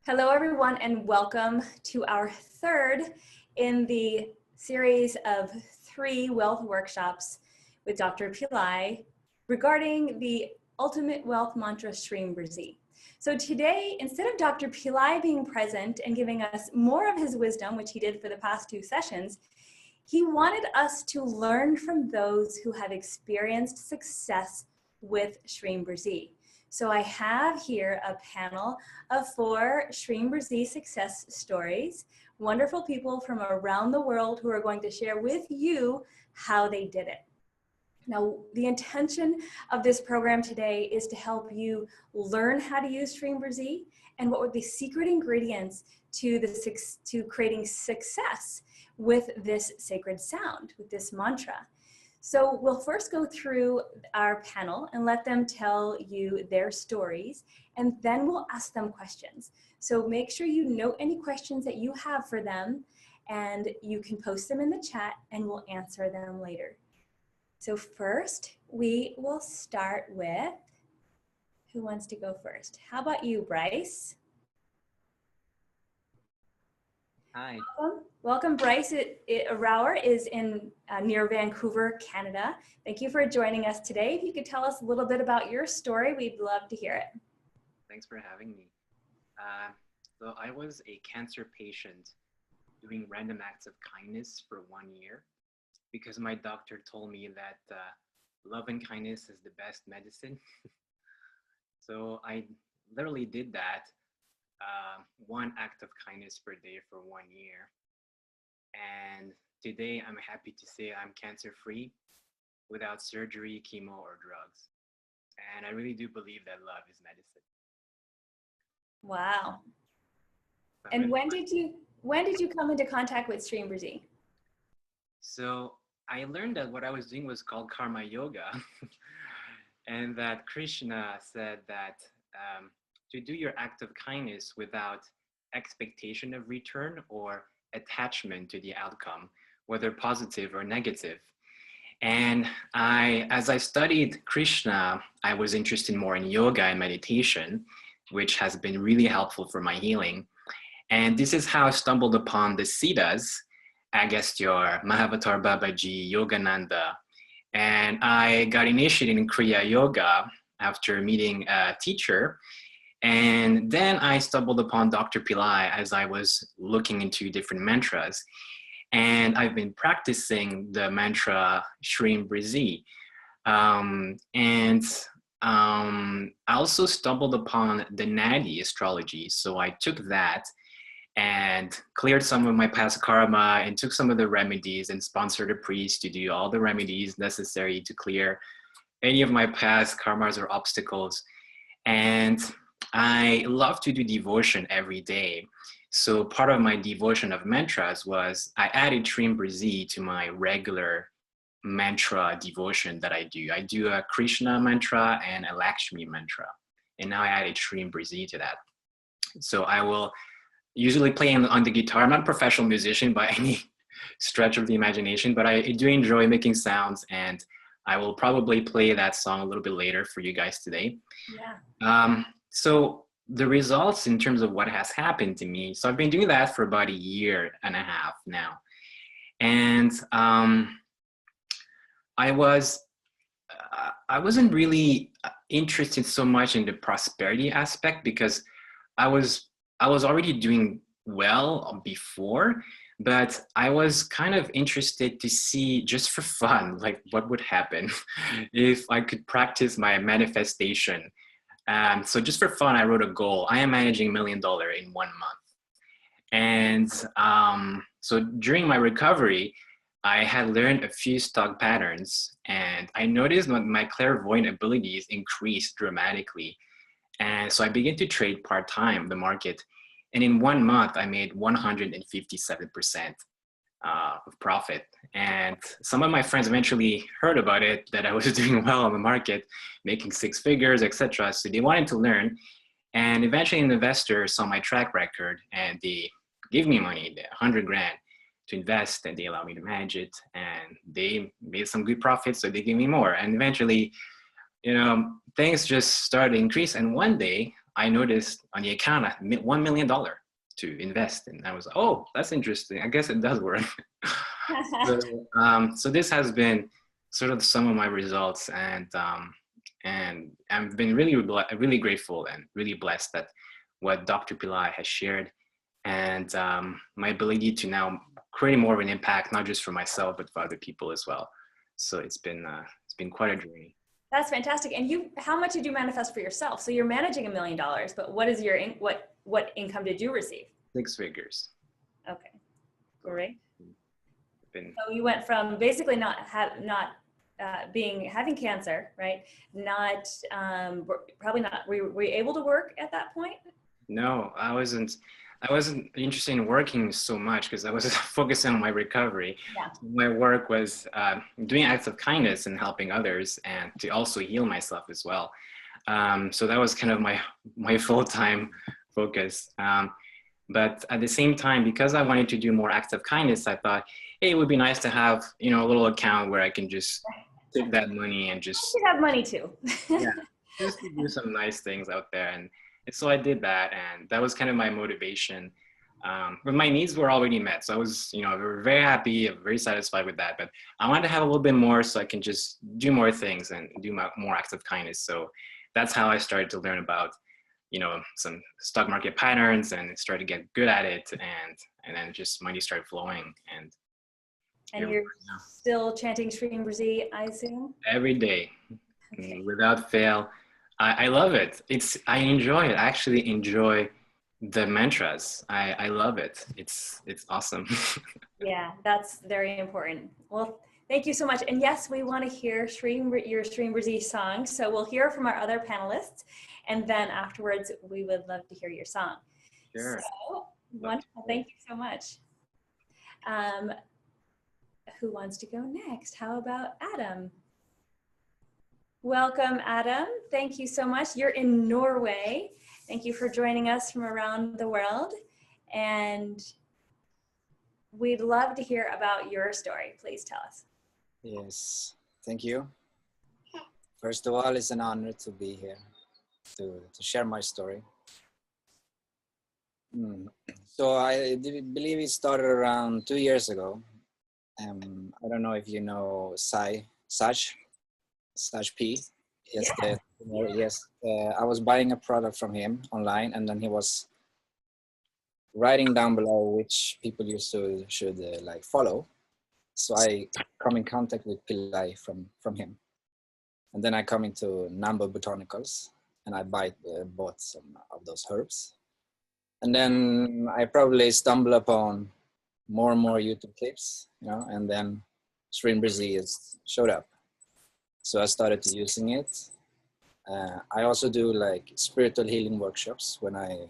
Hello, everyone, and welcome to our third in the series of 3 wealth workshops with Dr. Pillai regarding the ultimate wealth mantra, Shreem Brzee. So today, instead of Dr. Pillai being present and giving us more of his wisdom, which he did for the past 2 sessions, he wanted us to learn from those who have experienced success with Shreem Brzee. So I have here a panel of 4 Shreem Brzee success stories, wonderful people from around the world who are going to share with you how they did it. Now, the intention of this program today is to help you learn how to use Shreem Brzee and what were the secret ingredients to creating success with this sacred sound, with this mantra. So we'll first go through our panel and let them tell you their stories, and then we'll ask them questions. So make sure you note any questions that you have for them, and you can post them in the chat and we'll answer them later. So first, we will start with, who wants to go first? How about you, Brice? Hi. Welcome, Brice. Rauer is in near Vancouver, Canada. Thank you for joining us today. If you could tell us a little bit about your story, we'd love to hear it. Thanks for having me. So I was a cancer patient doing random acts of kindness for 1 year because my doctor told me that love and kindness is the best medicine. So I literally did that. 1 act of kindness per day for 1 year. And today I'm happy to say I'm cancer-free without surgery, chemo, or drugs. And I really do believe that love is medicine. Wow. And when did you come into contact with Shreem Brzee? So I learned that what I was doing was called karma yoga. And that Krishna said that to do your act of kindness without expectation of return or attachment to the outcome, whether positive or negative. And as I studied Krishna, I was interested more in yoga and meditation, which has been really helpful for my healing. And this is how I stumbled upon the Siddhas, Agastya, Mahavatar Babaji, Yogananda. And I got initiated in Kriya Yoga after meeting a teacher. And then I stumbled upon Dr. Pillai as I was looking into different mantras. And I've been practicing the mantra Shreem Brzee. I also stumbled upon the Nadi astrology. So I took that and cleared some of my past karma and took some of the remedies and sponsored a priest to do all the remedies necessary to clear any of my past karmas or obstacles. And I love to do devotion every day. So part of my devotion of mantras was I added Shreem Brzee to my regular mantra devotion that I do. I do a Krishna mantra and a Lakshmi mantra. And now I added Shreem Brzee to that. So I will usually play on the guitar. I'm not a professional musician by any stretch of the imagination, but I do enjoy making sounds, and I will probably play that song a little bit later for you guys today. Yeah. So the results in terms of what has happened to me, so I've been doing that for about 1.5 years now. And I wasn't really interested so much in the prosperity aspect because I was already doing well before, but I was kind of interested to see, just for fun, like what would happen if I could practice my manifestation. So just for fun, I wrote a goal. I am managing $1 million in 1 month. And so during my recovery, I had learned a few stock patterns, and I noticed that my clairvoyant abilities increased dramatically. And so I began to trade part-time the market. And in 1 month, I made 157% of profit. And some of my friends eventually heard about it, that I was doing well on the market, making 6 figures, etc. So they wanted to learn. And eventually an investor saw my track record and they gave me money, 100 grand to invest, and they allowed me to manage it. And they made some good profits, so they gave me more. And eventually, things just started to increase. And one day I noticed on the account $1 million to invest, and I was, oh, that's interesting. I guess it does work. So this has been sort of some of my results, and I've been really grateful and really blessed that what Dr. Pillai has shared, and my ability to now create more of an impact, not just for myself, but for other people as well. So it's been quite a journey. That's fantastic. And how much did you manifest for yourself? So you're managing $1 million, but what is what income did you receive? 6 figures. Okay, great. Been, so you went from basically having cancer, right? Not probably not. Were you able to work at that point? No, I wasn't interested in working so much because I was focusing on my recovery. Yeah. My work was doing acts of kindness and helping others, and to also heal myself as well. So that was kind of my full-time focus. But at the same time, because I wanted to do more acts of kindness, I thought, hey, it would be nice to have, a little account where I can just take that money and just you have money too. Yeah, just to do some nice things out there. And so I did that, and that was kind of my motivation. But my needs were already met, so I was, very happy, very satisfied with that. But I wanted to have a little bit more, so I can just do more things and do more acts of kindness. So that's how I started to learn about, some stock market patterns, and started to get good at it, and then just money started flowing. And you're still chanting Shreem Brzee, I assume? Every day, okay. Without fail. I love it. I enjoy it. I actually enjoy the mantras. I love it. It's awesome. Yeah, that's very important. Well, thank you so much. And yes, we want to hear your Shreem Brzee song. So we'll hear from our other panelists, and then afterwards we would love to hear your song. Sure. So wonderful. Thank you so much. Who wants to go next? How about Adam? Welcome, Adam. Thank you so much. You're in Norway. Thank you for joining us from around the world. And we'd love to hear about your story. Please tell us. Yes, thank you. First of all, it's an honor to be here to share my story. So I believe it started around 2 years ago. I don't know if you know Saj P. Yes, yeah. Yes. I was buying a product from him online, and then he was writing down below which people you should like follow. So I come in contact with Pillai from him, and then I come into Number Botanicals, and I bought some of those herbs, and then I probably stumble upon more and more YouTube clips, and then Shreem Brzee showed up. So I started using it. I also do like spiritual healing workshops when I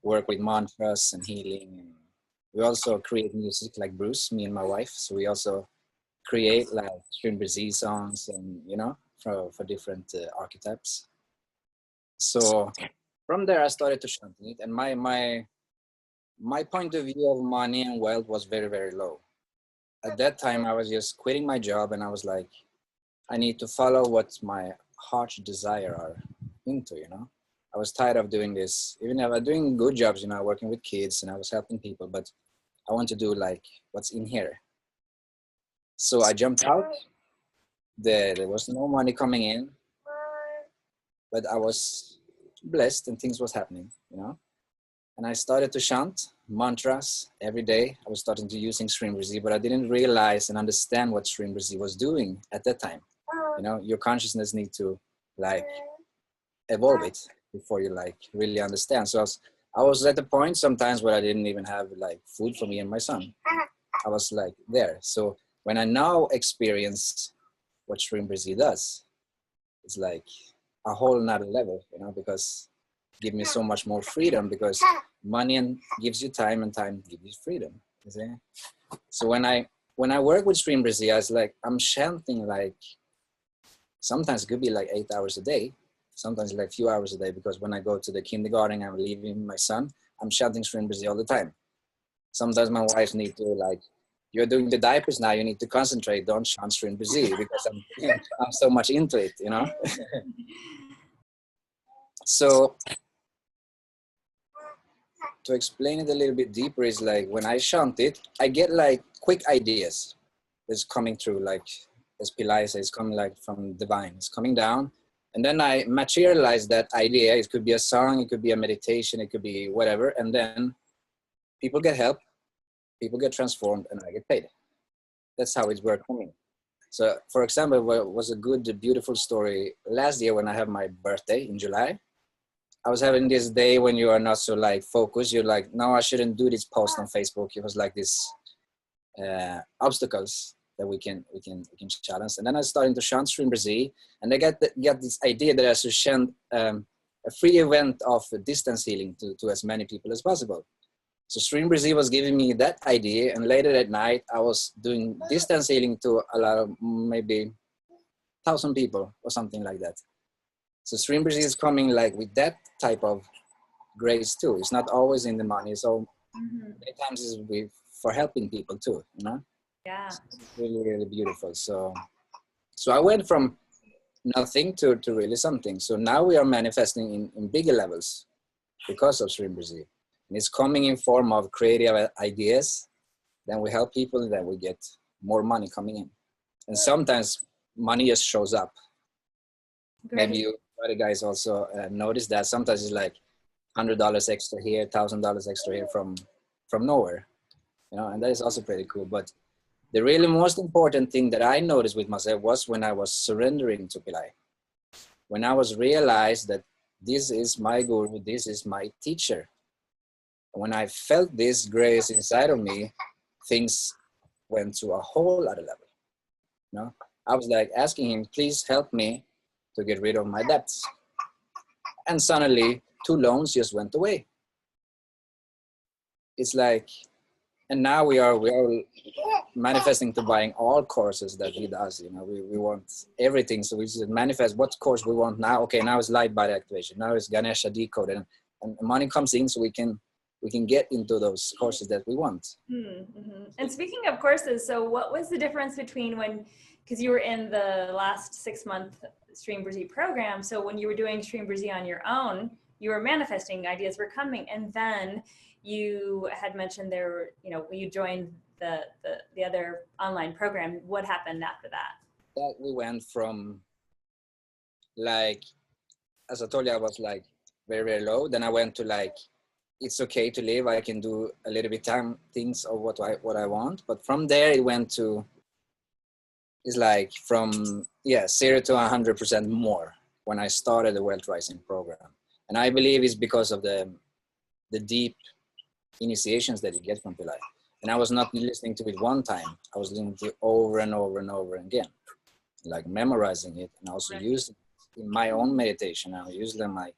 work with mantras and healing. We also create music like Bruce, me and my wife. So we also create like Shreem Brzee songs, and for different archetypes. So from there I started to chant it, and my point of view of money and wealth was very, very low. At that time I was just quitting my job, and I was like, I need to follow what my heart's desire are into, I was tired of doing this, even if I was doing good jobs, working with kids, and I was helping people, but I want to do like what's in here. So I jumped out. There was no money coming in, but I was blessed and things was happening, And I started to chant mantras every day. I was starting to using Shreem Brzee, but I didn't realize and understand what Shreem Brzee was doing at that time. Your consciousness need to like evolve it before you like really understand. So I was at the point sometimes where I didn't even have like food for me and my son. I was like there. So when I now experience what Shreem Brzee does, it's like a whole nother level, because it gives me so much more freedom, because money gives you time, and time gives you freedom. You see? So when I work with Shreem Brzee, I was like, I'm chanting like, sometimes it could be like 8 hours a day, sometimes like a few hours a day, because when I go to the kindergarten, I'm leaving my son, I'm chanting Shreem Brzee all the time. Sometimes my wife need to like, you're doing the diapers now, you need to concentrate, don't chant Shreem Brzee, because I'm so much into it, So to explain it a little bit deeper is like when I chant it, I get like quick ideas that's coming through, like as Pillai says, it's coming like from divine, it's coming down. And then I materialize that idea. It could be a song, it could be a meditation, it could be whatever. And then people get help, people get transformed, and I get paid. That's how it's worked for me. So for example, what was a good, beautiful story last year when I had my birthday in July. I was having this day when you are not so like focused. You're like, no, I shouldn't do this post on Facebook. It was like this obstacles that we can challenge. And then I started to chant Shreem Brzee, and I got this idea that I should chant a free event of distance healing to as many people as possible. So Shreem Brzee was giving me that idea, and later that night I was doing distance healing to a lot of maybe 1,000 people or something like that. So Shreem Brzee is coming like with that type of grace too. It's not always in the money. So many times it's for helping people too, you know? Yeah. So it's really, really beautiful. So I went from nothing to really something. So now we are manifesting in bigger levels because of Shreem Brzee. And it's coming in form of creative ideas. Then we help people, and then we get more money coming in. And sometimes money just shows up. Great. Maybe you other guys also notice that sometimes it's like $100 extra here, $1,000 extra here from nowhere, you know, and that is also pretty cool. But the really most important thing that I noticed with myself was when I was surrendering to Pillai. When I was realized that this is my guru, this is my teacher. When I felt this grace inside of me, things went to a whole other level. You know, I was like asking him, please help me to get rid of my debts. And suddenly 2 loans just went away. It's like, and now we are manifesting to buying all courses that he does. You know, we want everything. So we just manifest what course we want now. Okay, now it's light body activation. Now it's Ganesha decode, and money comes in so we can get into those courses that we want. Mm-hmm. And speaking of courses, so what was the difference between because you were in the last 6-month Shreem Brzee program, so when you were doing Shreem Brzee on your own, you were manifesting, ideas were coming, and then you had mentioned there, you know, when you joined the other online program, what happened after that? That we went from, like, as I told you, I was like very, very low. Then I went to like, it's okay to live. I can do a little bit things of what I want. But from there it went to, it's like from 0 to 100% more when I started the Wealth Rising program. And I believe it's because of the deep initiations that you get from Pillai. And I was not listening to it one time. I was listening to it over and over and over again, like memorizing it, and also using it in my own meditation. I use my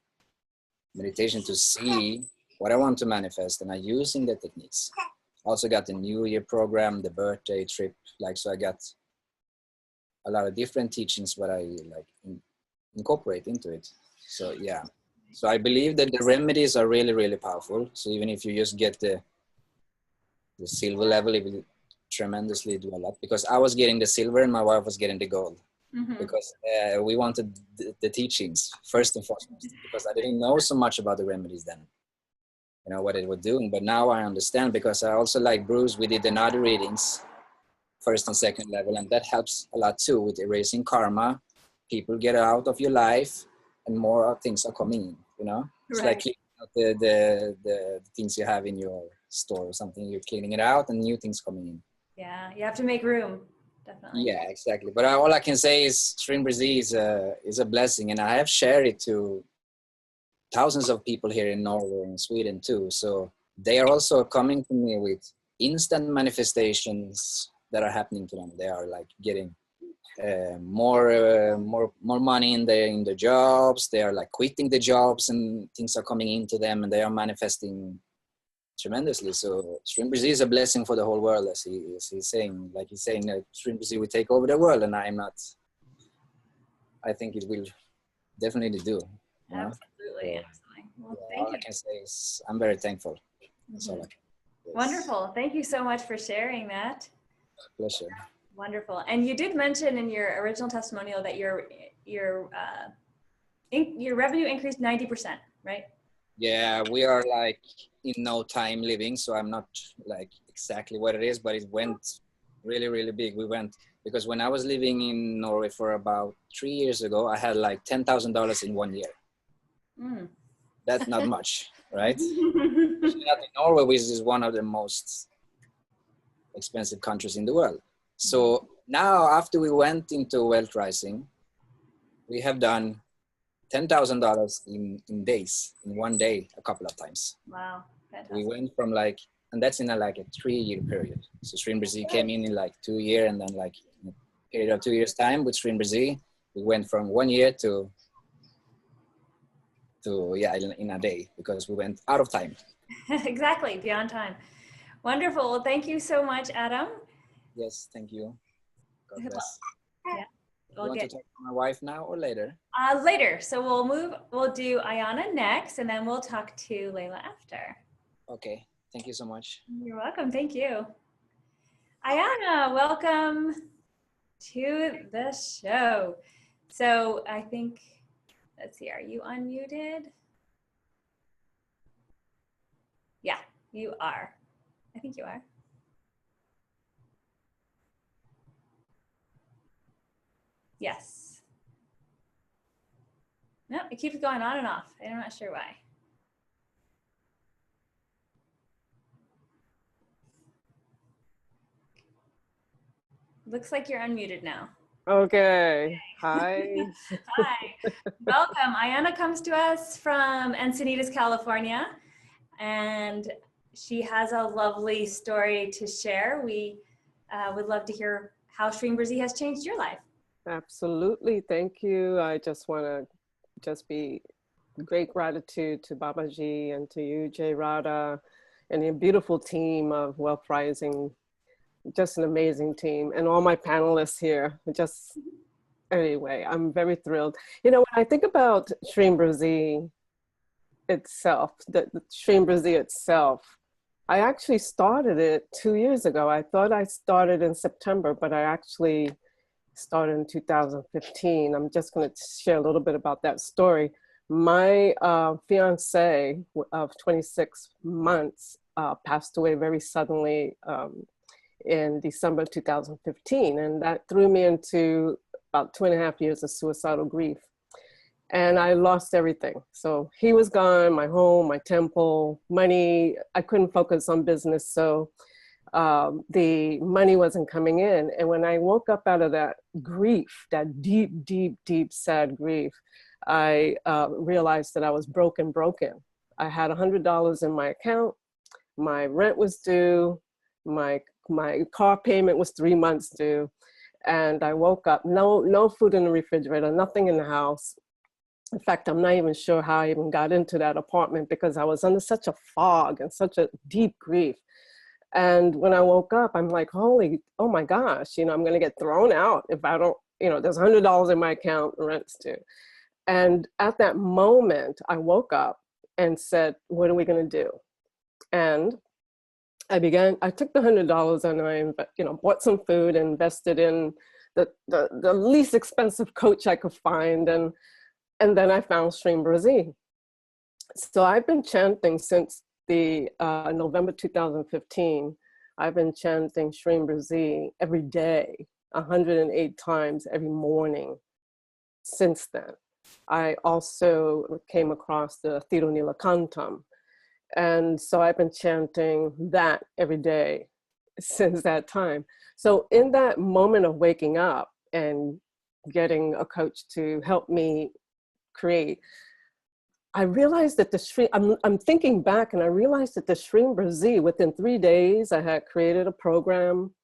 meditation to see what I want to manifest, and I using the techniques. Also got the New Year program, the birthday trip, like, so I got a lot of different teachings what I like incorporate into it. So yeah, so I believe that the remedies are really, really powerful. So even if you just get the silver level, it will tremendously do a lot, because I was getting the silver and my wife was getting the gold. Because we wanted the teachings first and foremost, because I didn't know so much about the remedies then, you know, what it was doing. But now I understand, because I also, like Bruce, we did another readings, first and second level, and that helps a lot too with erasing karma. People get out of your life and more things are coming in, you know. It's like cleaning out the things you have in your store or something. You're cleaning it out and new things coming in. Yeah, you have to make room. Definitely. Yeah, exactly. But all I can say is Shreem Brzee is a blessing, and I have shared it to thousands of people here in Norway and Sweden too. So they are also coming to me with instant manifestations that are happening to them. They are like getting more money in their jobs. They are like quitting the jobs, and things are coming into them, and they are manifesting tremendously. So Shreem Brzee is a blessing for the whole world, as he's saying. Like he's saying that Shreem Brzee will take over the world, and I think it will definitely do. You know? Absolutely, So, absolutely. Well, yeah, thank all you. I can say is I'm very thankful. That's all I can. Yes. Wonderful. Thank you so much for sharing that. Pleasure. Wonderful. And you did mention in your original testimonial that your revenue increased 90%, right? Yeah, we are like in no time living, so I'm not like exactly what it is, but it went really, really big. We went, because when I was living in Norway for about 3 years ago, I had like $10,000 in 1 year. Mm. That's not much, right? Especially not in Norway, which is one of the most expensive countries in the world. So now, after we went into wealth rising, we have done $10,000 in days, in 1 day, a couple of times. Wow, fantastic. We went from like, and that's in a, like a 3-year period. So Shreem Brzee came in like 2 years, and then like in a period of 2 years time with Shreem Brzee, we went from 1 year to yeah, in a day, because we went out of time. Exactly, beyond time. Wonderful. Well, thank you so much, Adam. Yes, thank you. God bless. Yeah, You want to talk to my wife now or later? Later. So we'll do Ayanna next, and then we'll talk to Leila after. Okay, thank you so much. You're welcome. Thank you. Ayanna, welcome to the show. So I think, let's see, are you unmuted? Yeah, you are. I think you are. Yes. No, it keeps going on and off. I'm not sure why. Looks like you're unmuted now. Okay. Hi. Hi. Welcome. Ayanna comes to us from Encinitas, California, and she has a lovely story to share. We would love to hear how Shreem Brzee has changed your life. Absolutely. Thank you. I just want to just be great gratitude to Babaji and to you, Jay Radha, and your beautiful team of Wealth Rising. Just an amazing team, and all my panelists here. Just anyway, I'm very thrilled. You know, when I think about Shreem Brzee itself, the Shreem Brzee itself, I actually started it 2 years ago. I thought I started in September, but I actually started in 2015. I'm just going to share a little bit about that story. My fiance of 26 months passed away very suddenly in December 2015. And that threw me into about 2.5 years of suicidal grief. And I lost everything. So he was gone, my home, my temple, money. I couldn't focus on business. So the money wasn't coming in. And when I woke up out of that grief, that deep, deep, deep, sad grief, I realized that I was broken. I had $100 in my account. My rent was due. My car payment was 3 months due. And I woke up, no food in the refrigerator, nothing in the house. In fact, I'm not even sure how I even got into that apartment because I was under such a fog and such a deep grief. And when I woke up, I'm like, oh my gosh, you know, I'm going to get thrown out if I don't, you know, there's $100 in my account, rent's due. And at that moment, I woke up and said, what are we going to do? And I took the $100 and I, you know, bought some food and invested in the least expensive coach I could find. And then I found Shreem Brzee. So I've been chanting since the November 2015. I've been chanting Shreem Brzee every day, 108 times every morning since then. I also came across the Thiro Nilakantam. And so I've been chanting that every day since that time. So in that moment of waking up and getting a coach to help me create, I realized that I'm thinking back and I realized that the Shreem Brzee, within 3 days, I had created a program.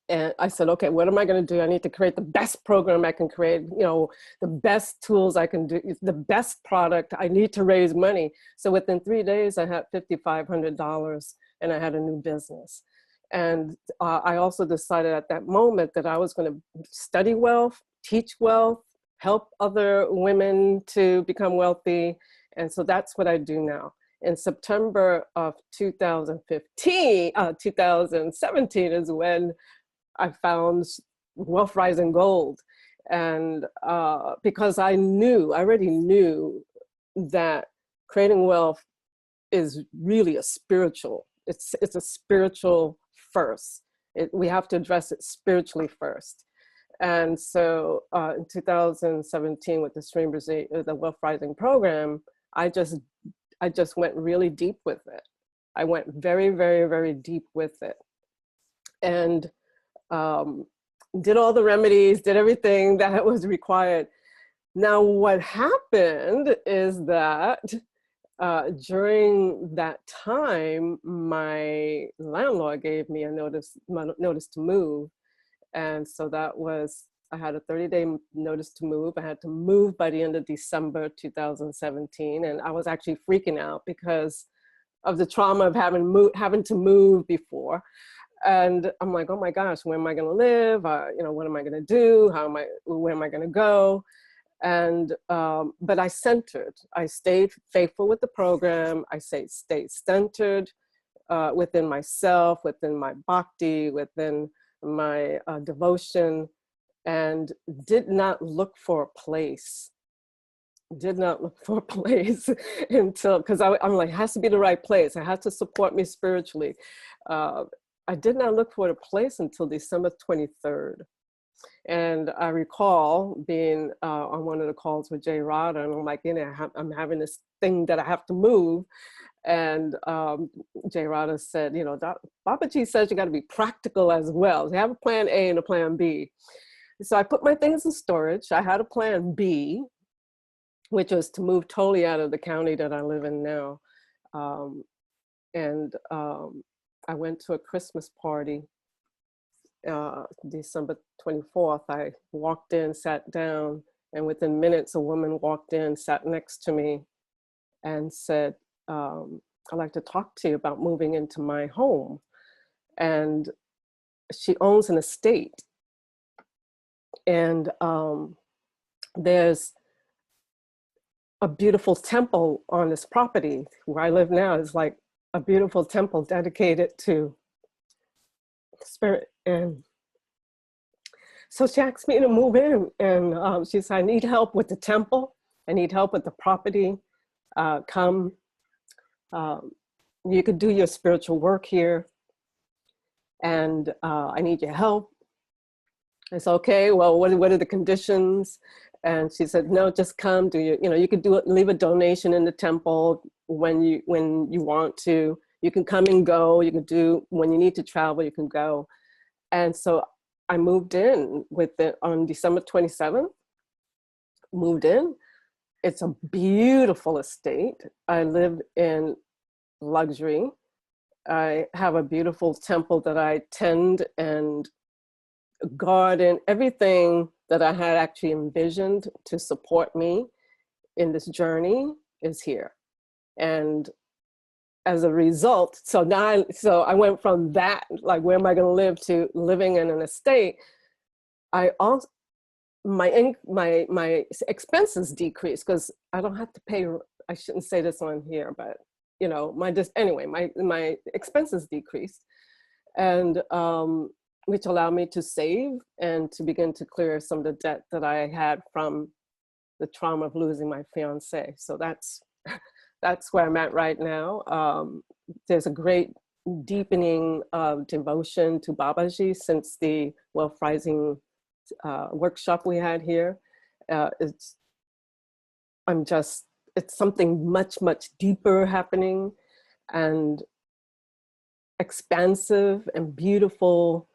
And I said, okay, what am I going to do? I need to create the best program I can create, you know, the best tools I can do, the best product. I need to raise money. So within 3 days, I had $5,500 and I had a new business. And I also decided at that moment that I was going to study wealth, teach wealth, help other women to become wealthy. And so that's what I do now. In September of 2017 is when I found Wealth Rising Gold. And because I already knew that creating wealth is really a spiritual, it's a spiritual first. We have to address it spiritually first. And so in 2017 with the Shreem Brzee, the Wealth Rising program, I just went really deep with it. I went very, very, very deep with it. And did all the remedies, did everything that was required. Now, what happened is that during that time, my landlord gave me a notice to move. And so that was, I had a 30-day notice to move. I had to move by the end of December 2017. And I was actually freaking out because of the trauma of having to move before. And I'm like, oh my gosh, where am I going to live? You know, what am I going to do? Where am I going to go? And, but I centered. I stayed faithful with the program. I stayed centered within myself, within my bhakti, within my devotion, and did not look for a place. Did not look for a place until, because I'm like, it has to be the right place. It has to support me spiritually. I did not look for a place until December 23rd. And I recall being on one of the calls with Jay Rada, and I'm like, you know, I'm having this thing that I have to move. And Jay Rada said, you know, Babaji says you got to be practical as well. So have a plan A and a plan B. So I put my things in storage. I had a plan B, which was to move totally out of the county that I live in now. I went to a Christmas party, December 24th. I walked in, sat down, and within minutes, a woman walked in, sat next to me, and said, I'd like to talk to you about moving into my home. And she owns an estate. And there's a beautiful temple on this property. Where I live now is like a beautiful temple dedicated to spirit. And so she asked me to move in, and she said, I need help with the temple. I need help with the property. Come. You could do your spiritual work here, and I need your help. I said, okay, well, what are the conditions? And she said, no, just come, you could leave a donation in the temple when you want to. You can come and go. You can do, when you need to travel, you can go. And so I moved in on December 27th, moved in. It's a beautiful estate. I live in luxury. I have a beautiful temple that I tend and garden, everything that I had actually envisioned to support me in this journey is here. And as a result, so I went from that, like, where am I going to live, to living in an estate. I also, my expenses decreased because I don't have to pay. I shouldn't say this on here, but you know, my expenses decreased, and which allowed me to save and to begin to clear some of the debt that I had from the trauma of losing my fiance. So that's where I'm at right now. There's a great deepening of devotion to Babaji since the Wealth Rising workshop we had here. It's something much, much deeper happening, and expansive and beautiful.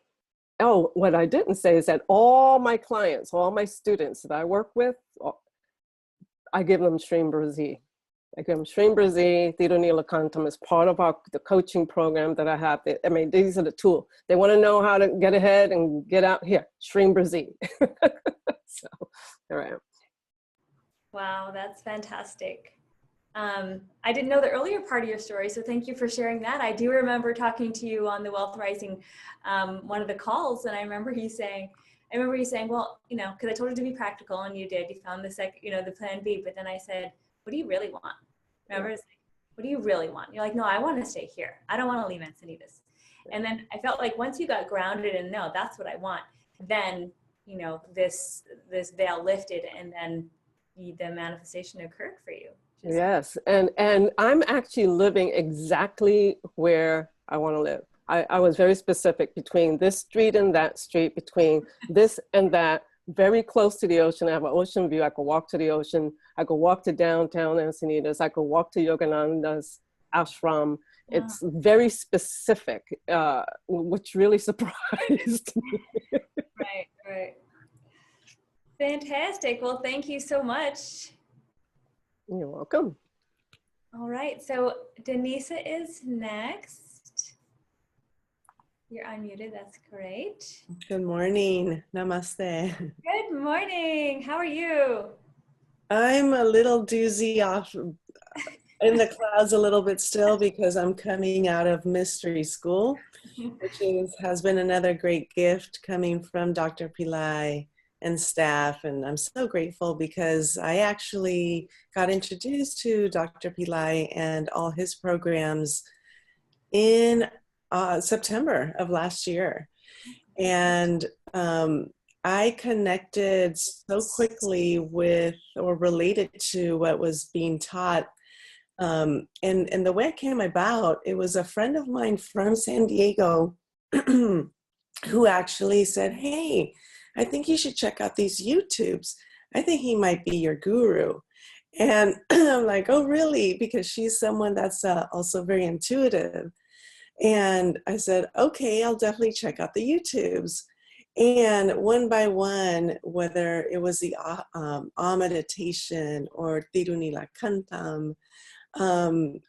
Oh, what I didn't say is that all my clients, all my students that I work with, I give them Shreem Brzee. I give them Shreem Brzee, Theta Neelakantam as part of the coaching program that I have. I mean, these are the tools. They want to know how to get ahead and get out here. Shreem Brzee. So there I am. Wow, that's fantastic. I didn't know the earlier part of your story, so thank you for sharing that. I do remember talking to you on the Wealth Rising, one of the calls, and I remember you saying, well, you know, because I told you to be practical, and you did. You found the plan B, but then I said, what do you really want? Remember, it's like, what do you really want? You're like, no, I want to stay here. I don't want to leave Encinitas. And then I felt like once you got grounded and no, that's what I want, then, you know, this veil lifted, and then the manifestation occurred for you. Yes, and I'm actually living exactly where I want to live. I was very specific between this street and that street, between this and that, very close to the ocean. I have an ocean view. I could walk to the ocean. I could walk to downtown Encinitas. I could walk to Yogananda's ashram. It's very specific, which really surprised me. Right, right. Fantastic. Well, thank you so much. You're welcome. All right, so Denisa is next. You're unmuted, that's great. Good morning. Namaste. Good morning, how are you? I'm a little doozy off in the clouds a little bit still because I'm coming out of mystery school, which has been another great gift coming from Dr. Pillai and staff. And I'm so grateful because I actually got introduced to Dr. Pillai and all his programs in September of last year. And I connected so quickly with or related to what was being taught. And the way it came about, it was a friend of mine from San Diego who actually said, hey, I think you should check out these YouTubes. I think he might be your guru. And I'm like, oh, really? Because she's someone that's also very intuitive. And I said, okay, I'll definitely check out the YouTubes. And one by one, whether it was the meditation or Tirunila Kantam,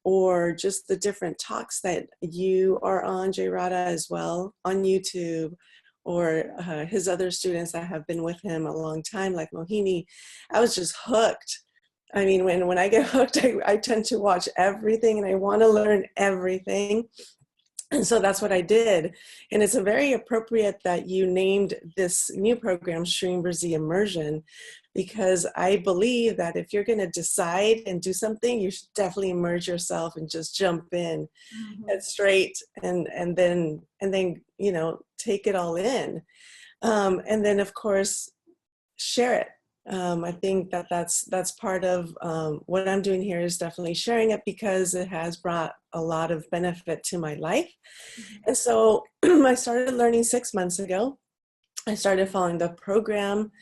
or just the different talks that you are on, Jay Radha, as well, on YouTube, or his other students that have been with him a long time, like Mohini, I was just hooked. I mean, when I get hooked, I tend to watch everything and I want to learn everything. And so that's what I did. And it's a very appropriate that you named this new program, Shreem Brzee Immersion, because I believe that if you're going to decide and do something, you should definitely immerse yourself and just jump in head straight and then, you know, take it all in. And then, of course, share it. I think that's part of what I'm doing here is definitely sharing it because it has brought a lot of benefit to my life. And so I started learning 6 months ago. I started following the program,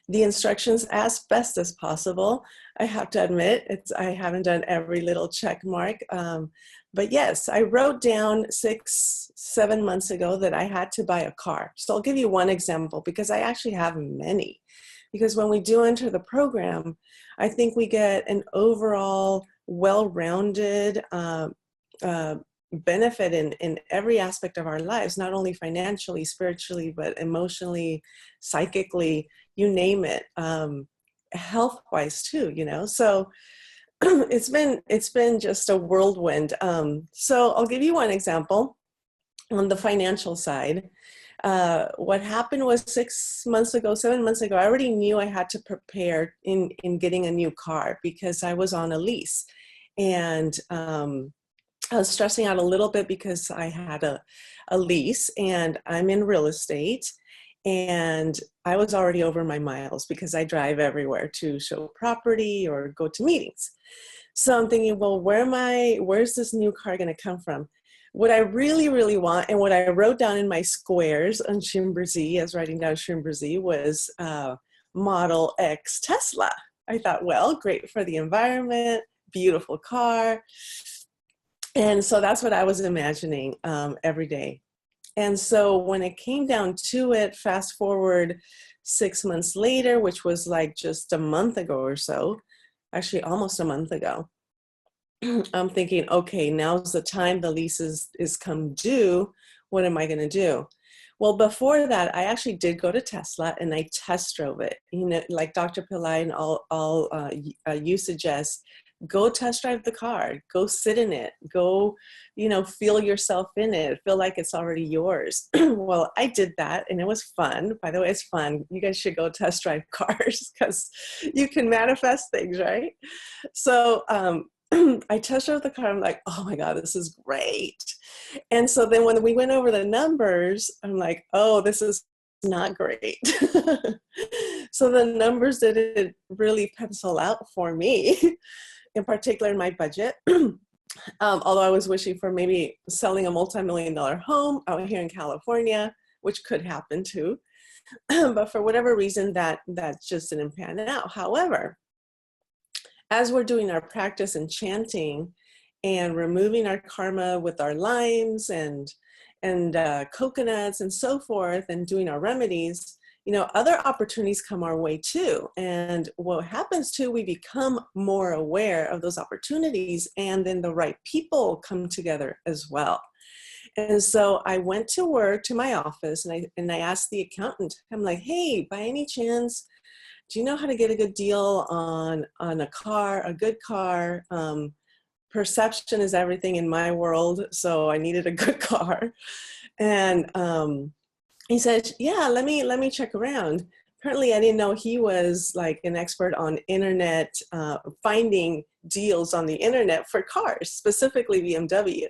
the instructions as best as possible. I have to admit, I haven't done every little check mark. But yes, I wrote down 6-7 months ago that I had to buy a car. So I'll give you one example because I actually have many. Because when we do enter the program, I think we get an overall well-rounded benefit in every aspect of our lives, not only financially, spiritually, but emotionally, psychically, you name it, health-wise too, you know? So it's been just a whirlwind. So I'll give you one example on the financial side. What happened was 7 months ago, I already knew I had to prepare in getting a new car because I was on a lease. And I was stressing out a little bit because I had a lease and I'm in real estate. And I was already over my miles because I drive everywhere to show property or go to meetings. So I'm thinking, well, where's this new car going to come from? What I really, really want, and what I wrote down in my squares on Shreem Brzee, as writing down Shreem Brzee, was Model X Tesla. I thought, well, great for the environment, beautiful car. And so that's what I was imagining every day. And so when it came down to it, fast forward 6 months later, which was like just a month ago or so, actually almost a month ago, I'm thinking, okay, now's the time the lease is come due. What am I going to do? Well, before that, I actually did go to Tesla and I test drove it. You know, like Dr. Pillai and all you suggest, go test drive the car, go sit in it, go, you know, feel yourself in it, feel like it's already yours. Well, I did that and it was fun. By the way, it's fun. You guys should go test drive cars because you can manifest things, right? So, I test drove the car. I'm like, oh my God, this is great. And so then when we went over the numbers, I'm like, oh, this is not great. So the numbers didn't really pencil out for me. in particular in my budget. Although I was wishing for maybe selling a multi-million-dollar home out here in California, which could happen too. But for whatever reason, that just didn't pan out. However, as we're doing our practice in chanting and removing our karma with our limes and coconuts and so forth, and doing our remedies, other opportunities come our way too. And what happens too, we become more aware of those opportunities, and then the right people come together as well. And so I went to my office, and I asked the accountant, I'm like, hey, by any chance, do you know how to get a good deal on a car, a good car? Perception is everything in my world, so I needed a good car. And he said, yeah, let me check around. Apparently I didn't know he was like an expert on internet, finding deals on the internet for cars, specifically BMW.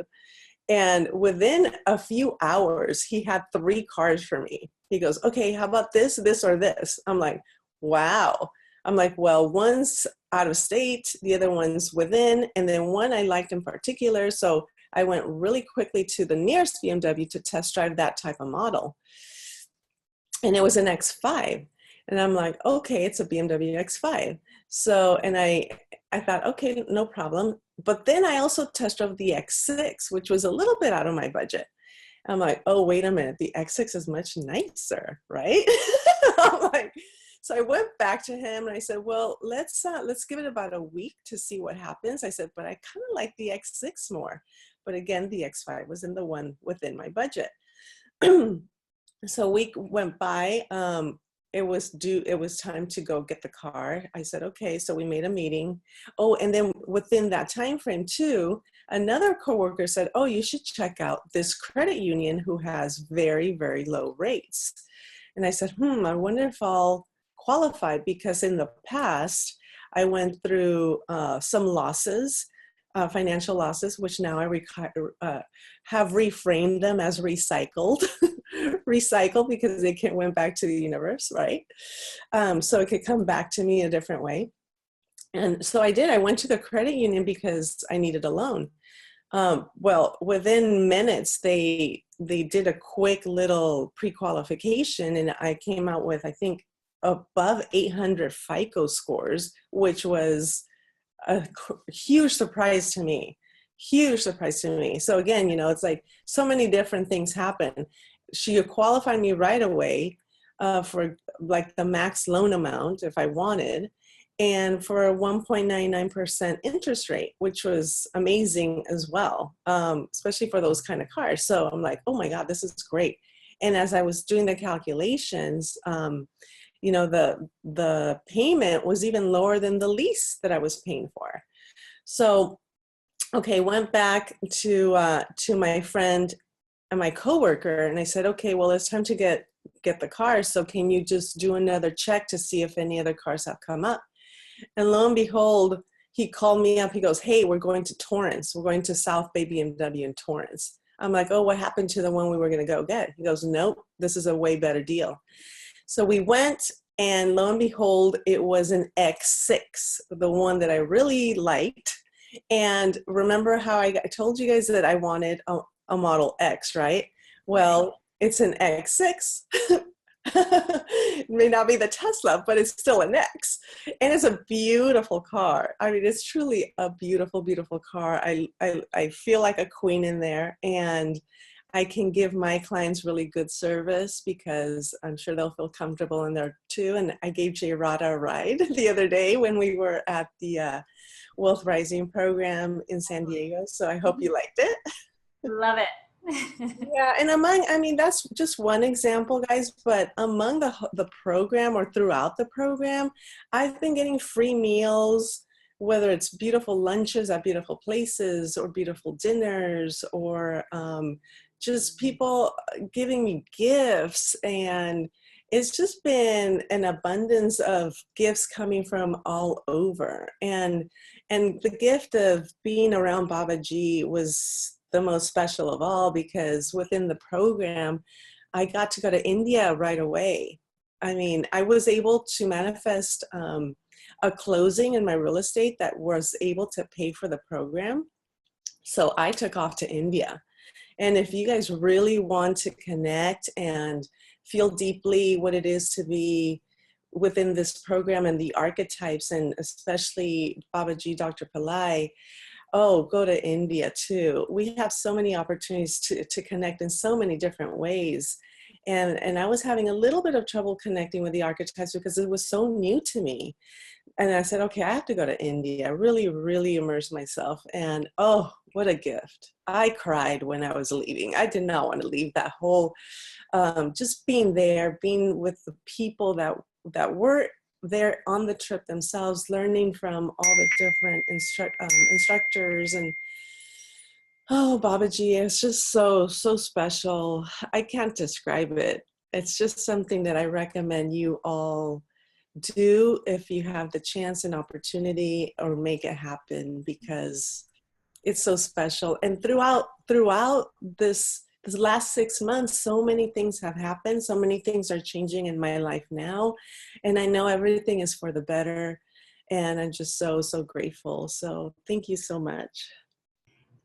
And within a few hours, he had 3 cars for me. He goes, okay, how about this, this, or this? I'm like, wow. I'm like, well, one's out of state, the other one's within, and then one I liked in particular. So I went really quickly to the nearest BMW to test drive that type of model. And it was an X5. And I'm like, okay, it's a BMW X5. So, and I thought, okay, no problem. But then I also test drove the X6, which was a little bit out of my budget. I'm like, oh, wait a minute, the X6 is much nicer, right? I'm like, so I went back to him and I said, well, let's give it about a week to see what happens. I said, but I kind of like the X6 more. But again, the X5 was in the one within my budget. So a week went by. It was time to go get the car. I said, okay, so we made a meeting. Oh, and then within that time frame too, another coworker said, oh, you should check out this credit union who has very, very low rates. And I said, I wonder if I'll qualify, because in the past, I went through some losses, financial losses, which now I have reframed them as recycled. Recycle, because it went back to the universe, right? So it could come back to me a different way. And so I did. I went to the credit union because I needed a loan. Well, within minutes, they did a quick little pre-qualification, and I came out with, I think, above 800 FICO scores, which was a huge surprise to me. Huge surprise to me. So again, it's like so many different things happen. She qualified me right away for like the max loan amount if I wanted, and for a 1.99% interest rate, which was amazing as well, especially for those kind of cars. So I'm like, oh my God, this is great. And as I was doing the calculations, the payment was even lower than the lease that I was paying for. So, okay, went back to my friend and my coworker, and I said, okay, well, it's time to get the car. So can you just do another check to see if any other cars have come up? And lo and behold, he called me up. He goes, hey, we're going to Torrance. We're going to South Bay BMW in Torrance. I'm like, oh, what happened to the one we were going to go get? He goes, nope, this is a way better deal. So we went, and lo and behold, it was an X6, the one that I really liked. And remember how I told you guys that I wanted a Model X, right? Well, it's an X6. It may not be the Tesla, but it's still an X. And it's a beautiful car. I mean, it's truly a beautiful, beautiful car. I feel like a queen in there. And I can give my clients really good service because I'm sure they'll feel comfortable in there too. And I gave Jay Rada a ride the other day when we were at the Wealth Rising program in San Diego. So I hope you liked it. Love it. Yeah, and that's just one example, guys, but among the program or throughout the program, I've been getting free meals, whether it's beautiful lunches at beautiful places or beautiful dinners, or just people giving me gifts. And it's just been an abundance of gifts coming from all over. And the gift of being around Babaji was the most special of all, because within the program, I got to go to India right away. I mean, I was able to manifest a closing in my real estate that was able to pay for the program. So I took off to India. And if you guys really want to connect and feel deeply what it is to be within this program and the archetypes, and especially Babaji, Dr. Pillai, oh, go to India too. We have so many opportunities to connect in so many different ways. And I was having a little bit of trouble connecting with the archetypes because it was so new to me. And I said, okay, I have to go to India, really, really immerse myself. And oh, what a gift. I cried when I was leaving. I did not want to leave that whole, just being there, being with the people that were there on the trip themselves, learning from all the different instructors. And oh, Babaji, it's just so, so special. I can't describe it. It's just something that I recommend you all do if you have the chance and opportunity, or make it happen, because it's so special. And throughout this last 6 months, so many things have happened. So many things are changing in my life now. And I know everything is for the better. And I'm just so, so grateful. So thank you so much.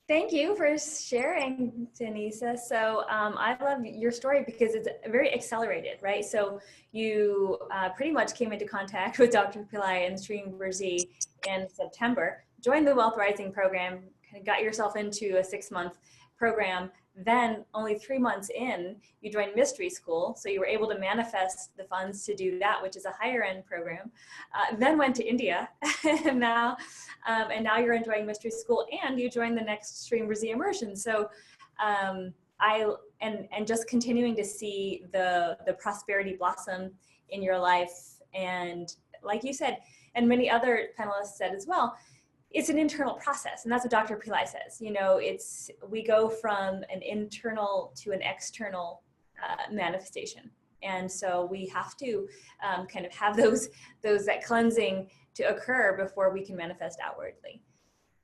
Thank you for sharing, Denisa. So I love your story because it's very accelerated, right? So you pretty much came into contact with Dr. Pillai and Shreem Brzee in September, joined the Wealth Rising program, kind of got yourself into a 6-month program. Then only 3 months in, you joined Mystery School. So you were able to manifest the funds to do that, which is a higher end program. Then went to India and now you're enjoying Mystery School, and you joined the next Shreem Brzee immersion. So just continuing to see the prosperity blossom in your life. And like you said, and many other panelists said as well, it's an internal process, and that's what Dr. Pillai says. You know, we go from an internal to an external manifestation, and so we have to kind of have that cleansing to occur before we can manifest outwardly.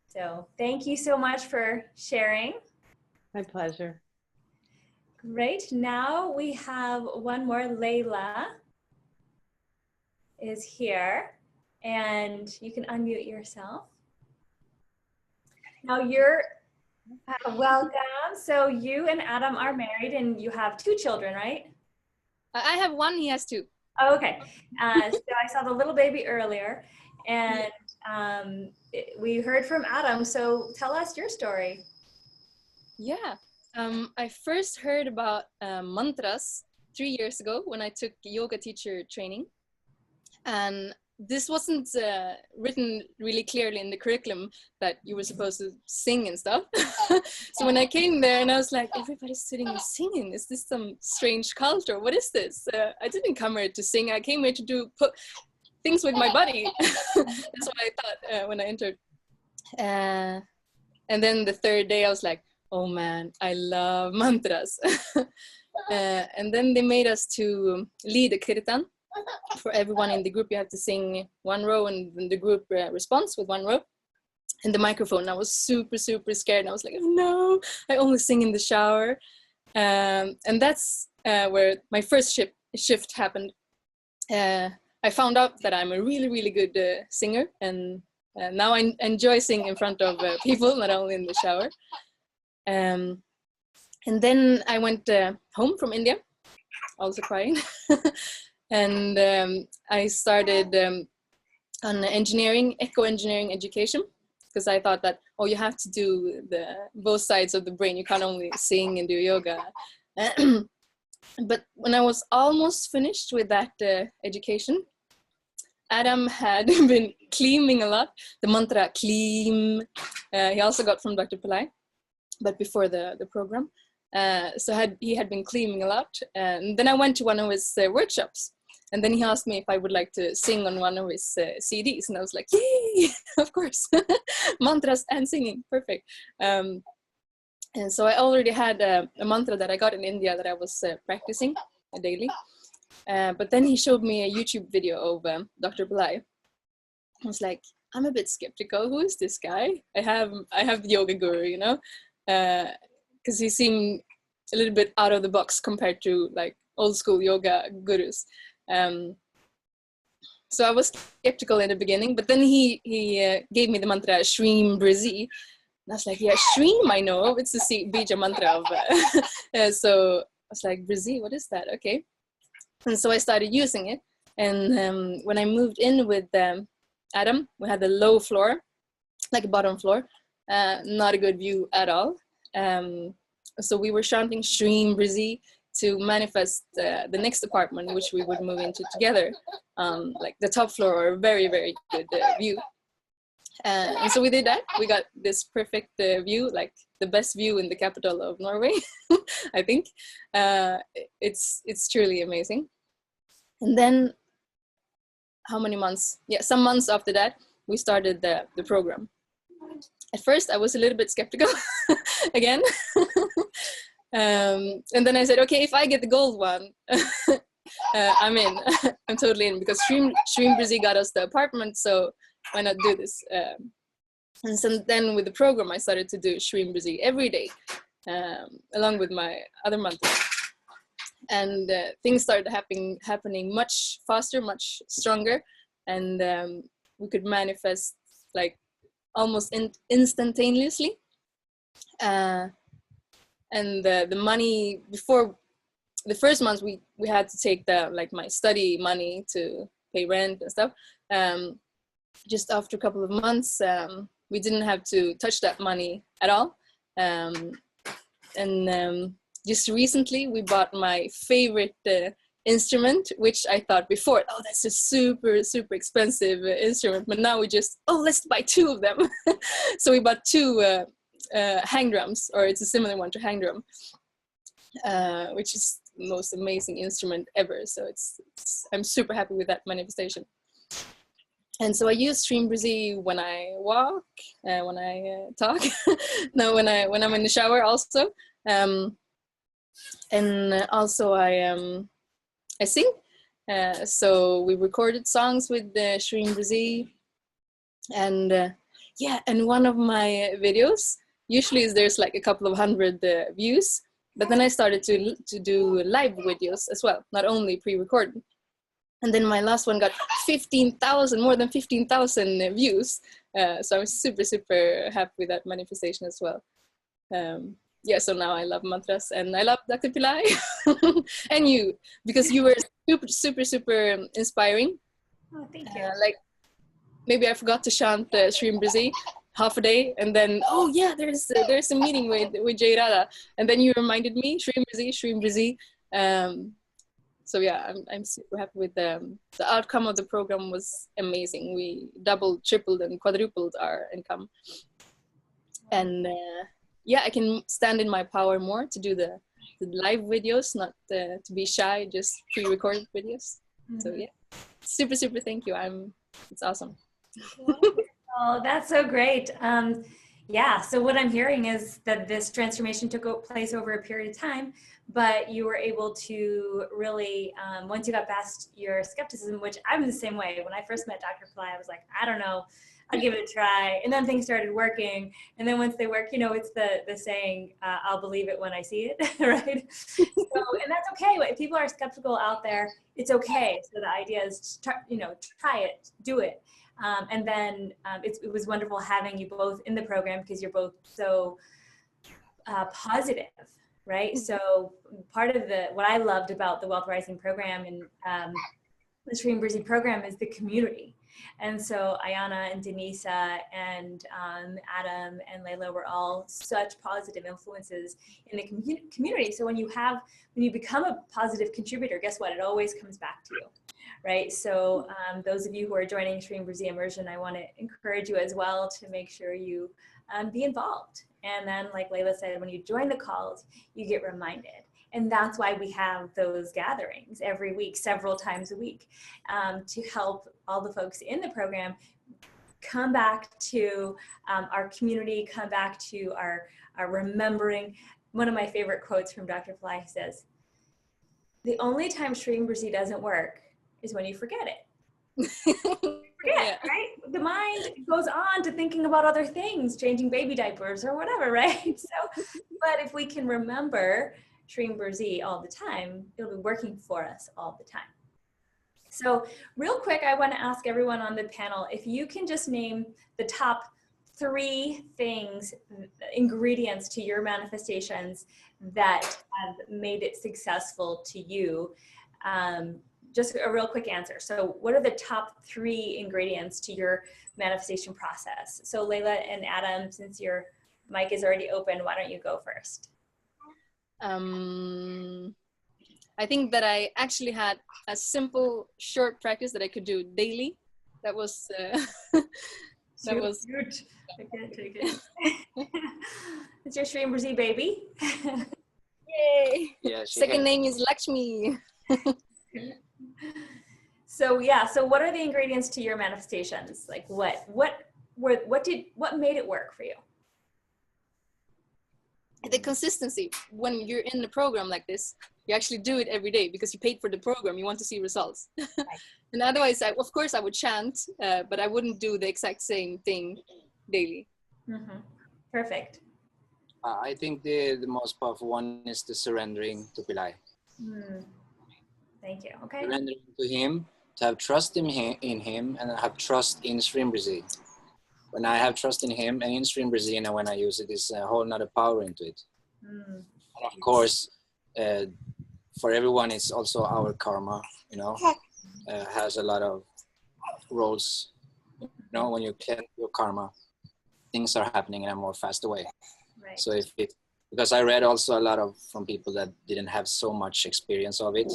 So thank you so much for sharing. My pleasure. Great. Now we have one more. Leila is here, and you can unmute yourself. Now you're welcome. So you and Adam are married, and you have 2 children, right? I have 1, he has 2. Oh, okay. So I saw the little baby earlier, and we heard from Adam. So tell us your story. Yeah, I first heard about mantras 3 years ago when I took yoga teacher training. And this wasn't written really clearly in the curriculum that you were supposed to sing and stuff. So when I came there and I was like, everybody's sitting and singing. Is this some strange culture? What is this? I didn't come here to sing. I came here to do things with my body. That's what I thought when I entered. And then the 3rd day I was like, oh man, I love mantras. And then they made us to lead a kirtan. For everyone in the group, you have to sing 1 row, and then the group responds with 1 row. And the microphone, I was super, super scared. And I was like, oh no, I only sing in the shower. And that's where my first shift happened. I found out that I'm a really, really good singer. And now I enjoy singing in front of people, not only in the shower. And then I went home from India, also crying. And I started on engineering, eco-engineering education, because I thought that, oh, you have to do both sides of the brain. You can't only sing and do yoga. But when I was almost finished with that education, Adam had been cleaning a lot. The mantra clean, he also got from Dr. Pillai, but before the program. So he had been cleaning a lot. And then I went to one of his workshops. And then he asked me if I would like to sing on one of his CDs. And I was like, yay, of course. Mantras and singing, perfect. And so I already had a mantra that I got in India that I was practicing daily. But then he showed me a YouTube video of Dr. Pillai. I was like, I'm a bit skeptical. Who is this guy? I have the yoga guru, you know, because he seemed a little bit out of the box compared to like old school yoga gurus. So I was skeptical in the beginning, but then he gave me the mantra Shreem Brzee. And I was like, yeah, Shreem, I know. It's the Bija mantra of. So I was like, Brzee, what is that? Okay. And so I started using it. And when I moved in with Adam, we had a low floor, like a bottom floor, not a good view at all. So we were chanting Shreem Brzee to manifest the next apartment, which we would move into together, like the top floor or a very, very good view. And so we did that. We got this perfect view, like the best view in the capital of Norway, I think. It's truly amazing. And then how many months? Yeah, some months after that, we started the program. At first, I was a little bit skeptical again. And then I said, okay, if I get the gold one, I'm in. I'm totally in, because Shreem Brzee got us the apartment, so why not do this? And so then with the program, I started to do Shreem Brzee every day, along with my other mantra. And things started happening much faster, much stronger, and we could manifest like almost instantaneously. And the money, before the first months, we had to take my study money to pay rent and stuff. Just after a couple of months, we didn't have to touch that money at all. Just recently, we bought my favorite instrument, which I thought before, oh, that's a super, super expensive instrument. But now we just, oh, let's buy two of them. So we bought two hang drums, or it's a similar one to hang drum, which is the most amazing instrument ever. So I'm super happy with that manifestation. And so I use Shreem Brzee when I walk, when I talk, no, when I'm in the shower also. And also I sing. So we recorded songs with Shreem Brzee, and yeah, and one of my videos, usually there's like a couple of hundred views, but then I started to do live videos as well, not only pre-recorded. And then my last one got 15,000, more than 15,000 views. So I'm super, super happy with that manifestation as well. Yeah, so now I love mantras, and I love Dr. Pillai and you, because you were super, super, super inspiring. Oh, thank you. Like, maybe I forgot to chant Shreem Brzee half a day, and then, oh yeah, there's a meeting with Jay Radha, and then you reminded me, Shreem Brzee. So yeah, I'm super happy with the outcome of the program. Was amazing. We doubled, tripled, and quadrupled our income. And yeah, I can stand in my power more to do the live videos, not to be shy, just pre-recorded videos. Mm-hmm. So yeah, super, super thank you. It's awesome. Oh, that's so great. Yeah, so what I'm hearing is that this transformation took place over a period of time, but you were able to really, once you got past your skepticism, which I'm the same way. When I first met Dr. Pillai, I was like, I don't know, I'll give it a try. And then things started working. And then once they work, you know, it's the saying, I'll believe it when I see it, right? So, and that's okay. If people are skeptical out there, it's okay. So the idea is, try it, do it. And then it was wonderful having you both in the program, because you're both so positive, right? So part of what I loved about the Wealth Rising program and the Shreem Brzee program is the community. And so Ayanna and Denisa and Adam and Leila were all such positive influences in the community. So when you become a positive contributor, guess what? It always comes back to you. Right, so those of you who are joining Shreem Brzee Immersion, I want to encourage you as well to make sure you be involved. And then, like Leila said, when you join the calls, you get reminded. And that's why we have those gatherings every week, several times a week, to help all the folks in the program come back to our community, come back to our remembering. One of my favorite quotes from Dr. Pillai says, "The only time Shreem Brzee doesn't work is when you forget it." Forget, right? The mind goes on to thinking about other things, changing baby diapers or whatever, right? So, but if we can remember Shreem Brzee all the time, it'll be working for us all the time. So real quick, I want to ask everyone on the panel, if you can just name the top 3 things, ingredients to your manifestations that have made it successful to you. Just a real quick answer. So what are the top 3 ingredients to your manifestation process? So Leila and Adam, since your mic is already open, why don't you go first? I think that I actually had a simple, short practice that I could do daily. That was that was good. Take it. It's your Shreem Brzee baby. Yay! Yeah, Second name is Lakshmi. So yeah, so what are the ingredients to your manifestations? Like what made it work for you? The consistency. When you're in the program like this, you actually do it every day because you paid for the program. You want to see results. And otherwise, of course, I would chant, but I wouldn't do the exact same thing daily. Mm-hmm. Perfect. I think the most powerful one is the surrendering to Pillai. Thank you. Okay. Surrendering to him, to have trust in him, and have trust in Shreem Brzee. When I have trust in him and in Shreem Brzee, and when I use it, is a whole nother power into it. And of course, for everyone, it's also our karma, you know, has a lot of roles. You know, when you cleanse your karma, things are happening in a more faster way. Right. So because I read also a lot from people that didn't have so much experience of it.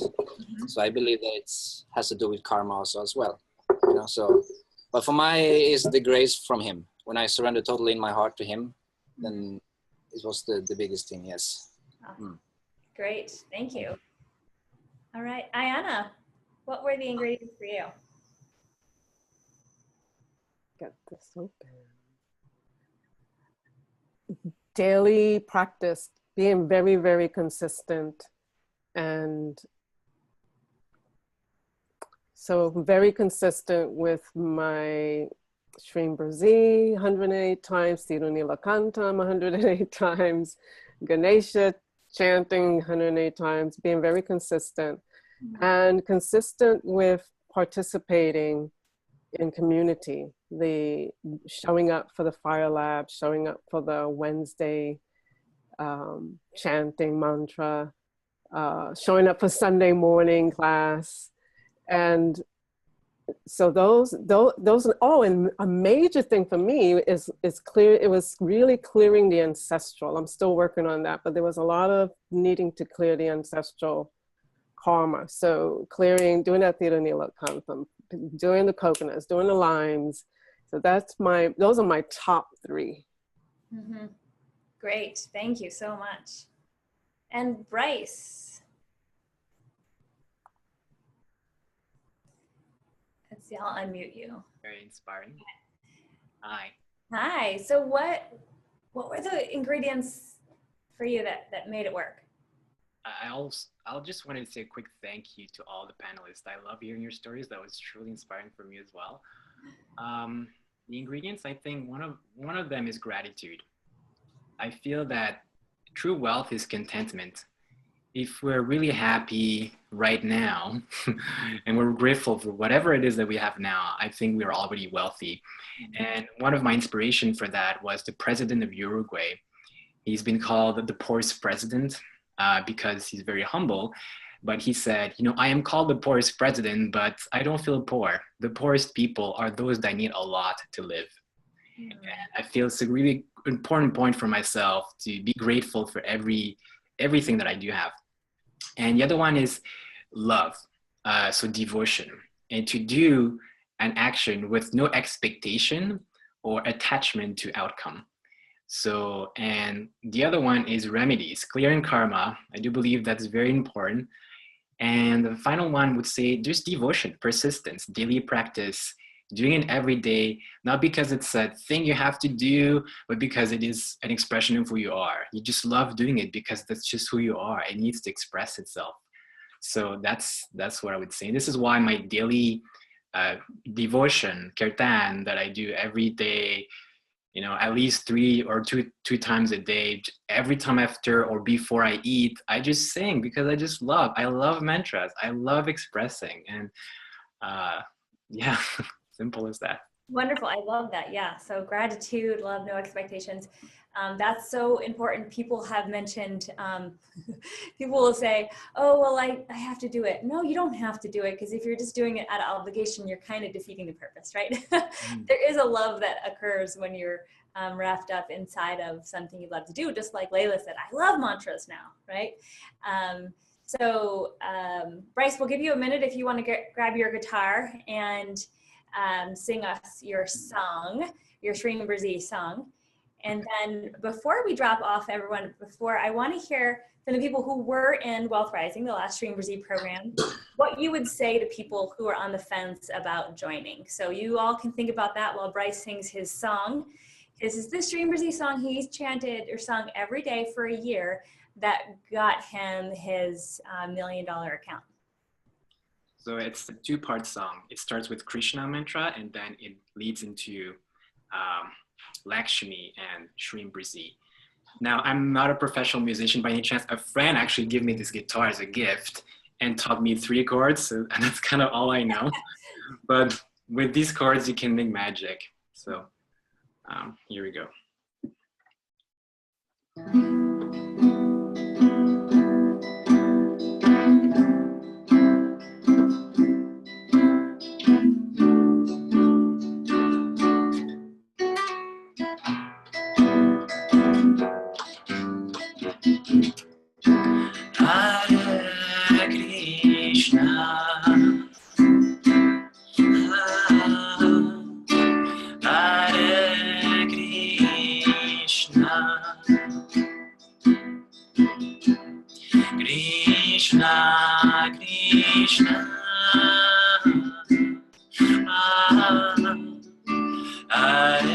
So I believe that it has to do with karma also as well. You know, so, but for is the grace from him. When I surrender totally in my heart to him, then it was the biggest thing, yes. Great, thank you. All right, Ayanna, what were the ingredients for you? Get this open. Daily practice, being very, very consistent. And so very consistent with my Shreem Brzee 108 times, Tirunila Kantam 108 times, Ganesha chanting 108 times, being very consistent and consistent with participating in community, the showing up for the fire lab, showing up for the Wednesday chanting mantra, showing up for Sunday morning class. And so those, and a major thing for me is clear. It was really clearing the ancestral. I'm still working on that, but there was a lot of needing to clear the ancestral karma. So doing that Tirunila Kantham, doing the coconuts, doing the limes. So those are my top 3. Great, thank you so much. And Brice. Let's see, I'll unmute you. Very inspiring. Hi. Hi, so what were the ingredients for you that made it work? I'll just wanted to say a quick thank you to all the panelists. I love hearing your stories. That was truly inspiring for me as well. The ingredients, I think one of them is gratitude. I feel that true wealth is contentment. If we're really happy right now and we're grateful for whatever it is that we have now, I think we're already wealthy. And one of my inspiration for that was the president of Uruguay. He's been called the poorest president because he's very humble. But he said, I am called the poorest president, but I don't feel poor. The poorest people are those that need a lot to live. And I feel it's a really important point for myself to be grateful for everything that I do have. And the other one is love, so devotion, and to do an action with no expectation or attachment to outcome. So, and the other one is remedies, clearing karma. I do believe that's very important. And the final one would say there's devotion, persistence, daily practice, doing it every day, not because it's a thing you have to do, but because it is an expression of who you are. You just love doing it because that's just who you are. It needs to express itself. So that's what I would say. This is why my daily devotion, kirtan, that I do every day, at least 3 or 2 times a day, every time after or before I eat, I just sing because I love mantras. I love expressing. And Yeah, simple as that. Wonderful. I love that. Yeah. So gratitude, love, no expectations. That's so important. People have mentioned, people will say, oh, well, I have to do it. No, you don't have to do it, because if you're just doing it out of obligation, you're kind of defeating the purpose, right? There is a love that occurs when you're wrapped up inside of something you love to do. Just like Leila said, I love mantras now, right? Brice, we'll give you a minute if you want to grab your guitar and sing us your song, your Shreem Brzee song. And then before we drop off, everyone, I want to hear from the people who were in Wealth Rising, the last Shreem Brzee program, what you would say to people who are on the fence about joining. So you all can think about that while Brice sings his song. This is the Shreem Brzee song he's chanted or sung every day for a year that got him his $1 million account. So it's a two-part song. It starts with Krishna mantra, and then it leads into Lakshmi and Shreem Brzee. Now, I'm not a professional musician by any chance. A friend actually gave me this guitar as a gift and taught me 3 chords, so, and that's kind of all I know. But with these chords, you can make magic. So here we go. Krishna, Krishna, Hare Hare, Hare Rama, Hare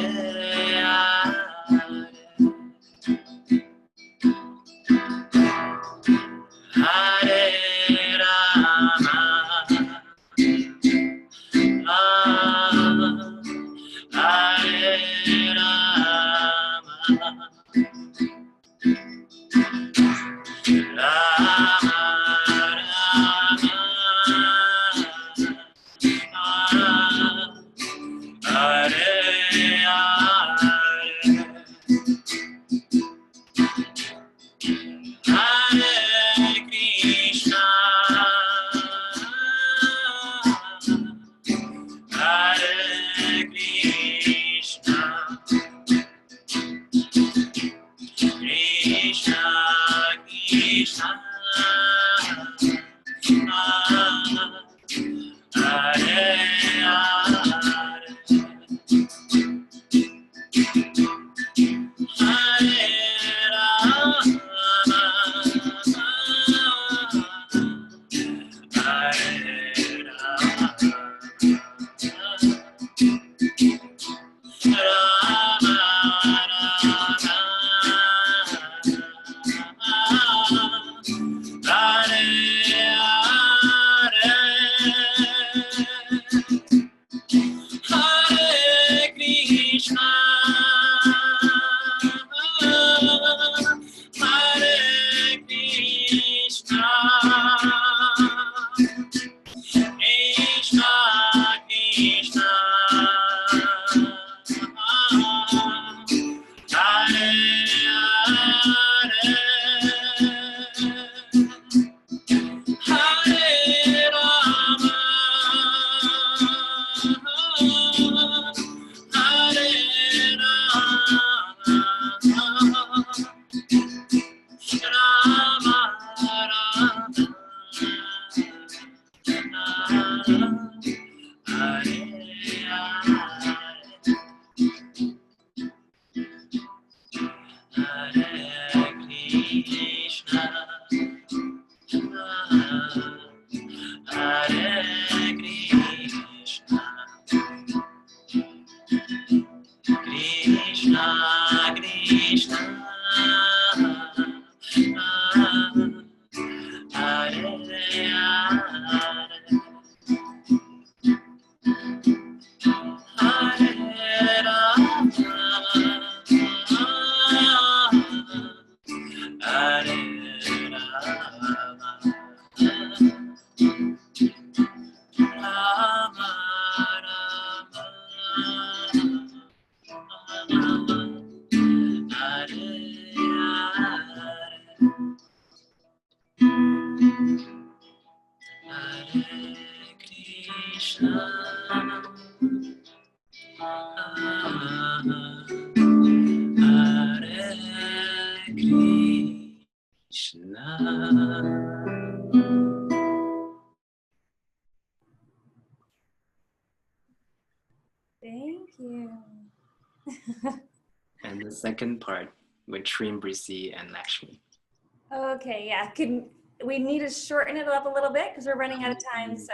Rama, Thank you. And the second part with Shreem Brzee and Lakshmi. Okay, yeah. We need to shorten it up a little bit because we're running out of time. So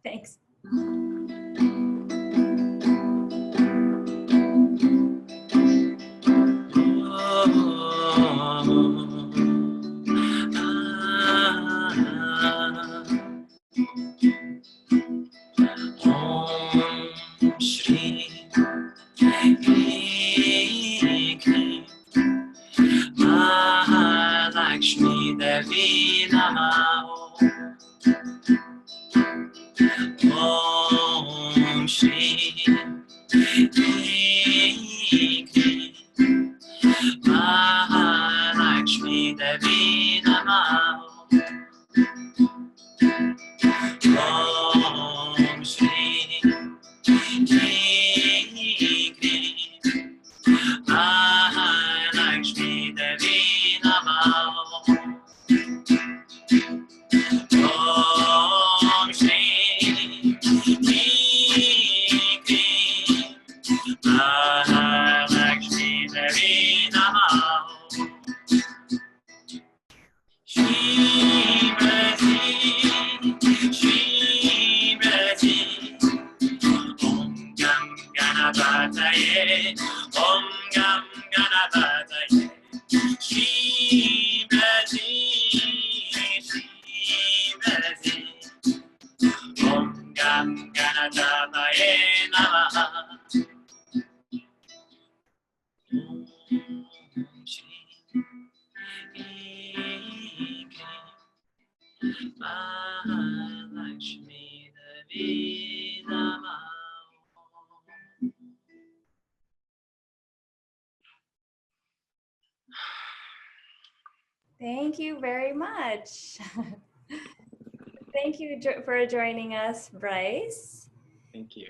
thanks. Lakshmi Devi Namaho. Om Shri Mahalakshmi Devi Namaho. Om Shri Mahalakshmi Devi Namaho. Om Shri Mahalakshmi Devi Namaho. Shreem Brzee, Om Gam Ganapataye, Om Gam Ganapataye. Shreem Brzee, Om Gam Ganapataye Namaha. Om Shri Mahalakshmi Devi Namaha. Thank you very much. Thank you for joining us, Brice. Thank you.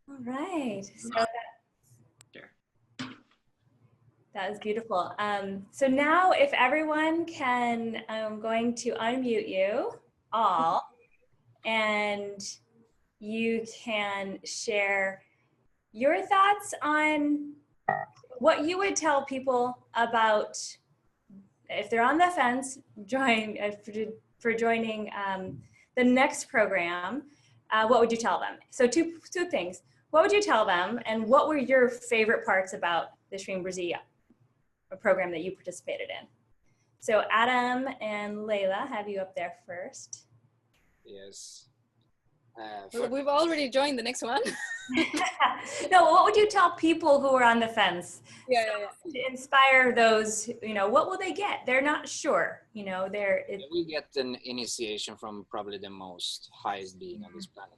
All right. So Sure. that was beautiful. So now if everyone can, I'm going to unmute you all and you can share your thoughts on what you would tell people about if they're on the fence for joining the next program. What would you tell them? So two things. What would you tell them, and what were your favorite parts about the Shreem Brzee program that you participated in? So Adam and Leila, have you up there first? Yes. We've already joined the next one. No, what would you tell people who are on the fence? Yeah, So, yeah, yeah. to inspire those, what will they get? They're not sure, We get an initiation from probably the most highest being on this planet.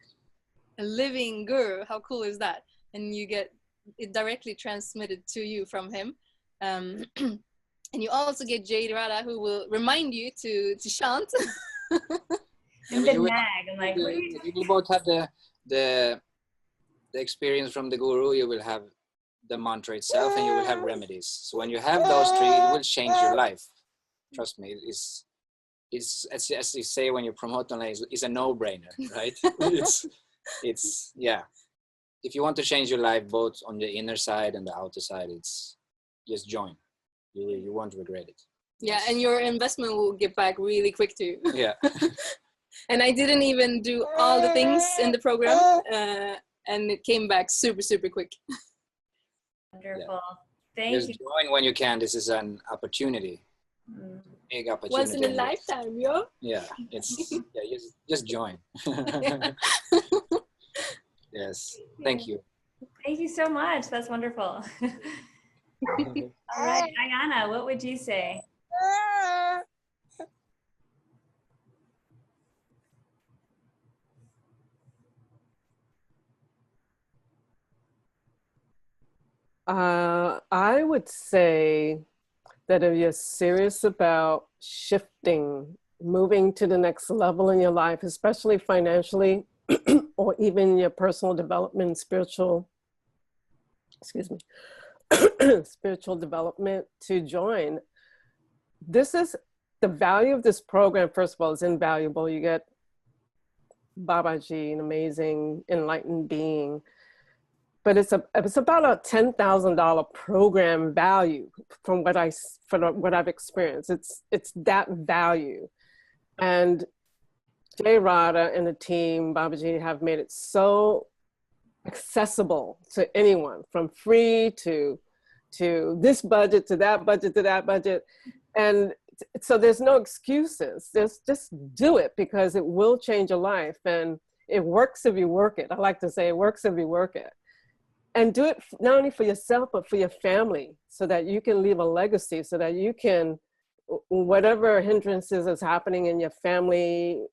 A living guru, how cool is that? And you get it directly transmitted to you from him. And you also get Jade Rada, who will remind you to chant. And the nag, I'm like, what are you You will both have the experience from the guru. You will have the mantra itself, and you will have remedies. So when you have those three, it will change your life. Trust me, it's as you say when you promote online, it's a no-brainer, right? it's yeah. If you want to change your life, both on the inner side and the outer side, it's just join. You won't regret it. Yeah, and your investment will get back really quick too. Yeah. And I didn't even do all the things in the program, and it came back super, super quick. Wonderful. Yeah. Thank Just you. join when you can. This is an opportunity. Big opportunity. Once in a lifetime, yo. Yeah, just join. Yes, thank you. Thank you so much. That's wonderful. All right, Ayanna, what would you say? I would say that if you're serious about shifting, moving to the next level in your life, especially financially, or even your personal development, spiritual spiritual development, to join. This is the value of this program. First of all, is invaluable. You get Babaji, an amazing enlightened being, but it's about a $10,000 program value from what I've experienced. It's that value. And Jay Radha and the team, Babaji, have made it so accessible to anyone, from free to this budget, to that budget, to that budget. And so there's no excuses. Just do it, because it will change your life. And it works if you work it. I like to say it works if you work it. And do it not only for yourself, but for your family, so that you can leave a legacy, so that you can, whatever hindrances is happening in your family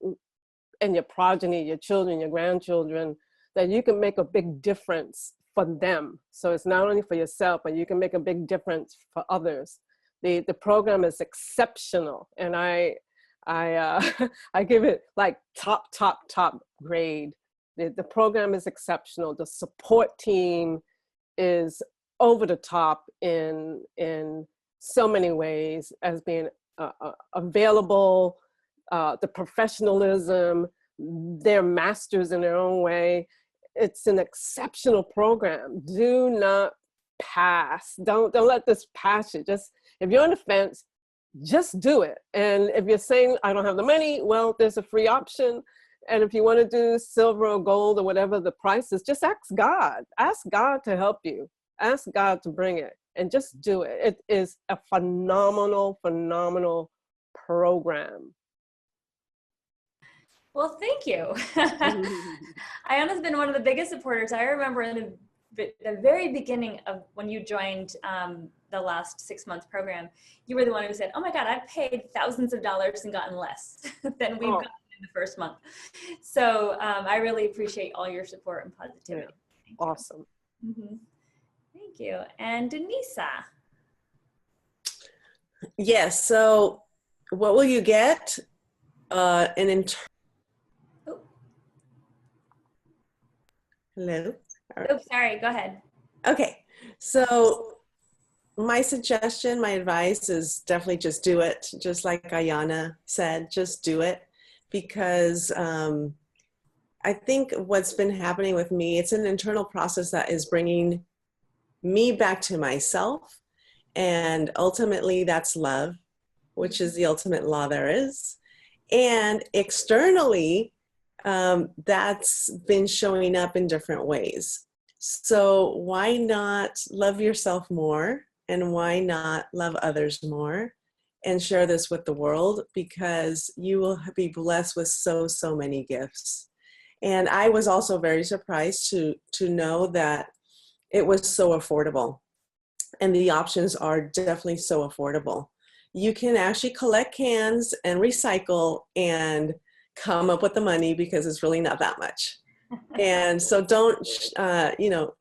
and your progeny, your children, your grandchildren, that you can make a big difference for them. So it's not only for yourself, but you can make a big difference for others. The program is exceptional, and I give it like top grade. The program is exceptional. The support team is over the top in so many ways, as being available, the professionalism, they're masters in their own way. It's an exceptional program. Do not pass. Don't let this pass you. Just, if you're on the fence, just do it. And if you're saying, I don't have the money, well, there's a free option. And if you want to do silver or gold or whatever the price is, just ask God. Ask God to help you. Ask God to bring it, and just do it. It is a phenomenal program. Well, thank you. Ayanna's been one of the biggest supporters. I remember in the very beginning of when you joined the last 6-month program, you were the one who said, oh my God, I've paid thousands of dollars and gotten less than we've gotten in the first month. So I really appreciate all your support and positivity. Yeah. Awesome. Mm-hmm. Thank you. And Denisa. Yes, so what will you get? Hello? Oh, sorry, go ahead. Okay, so my suggestion, my advice is definitely just do it. Just like Ayanna said, just do it. Because I think what's been happening with me, it's an internal process that is bringing me back to myself. And ultimately that's love, which is the ultimate law there is. And externally, that's been showing up in different ways. So why not love yourself more, and why not love others more, and share this with the world, because you will be blessed with so many gifts. And I was also very surprised to know that it was so affordable, and the options are definitely so affordable. You can actually collect cans and recycle and come up with the money, because it's really not that much. And so don't,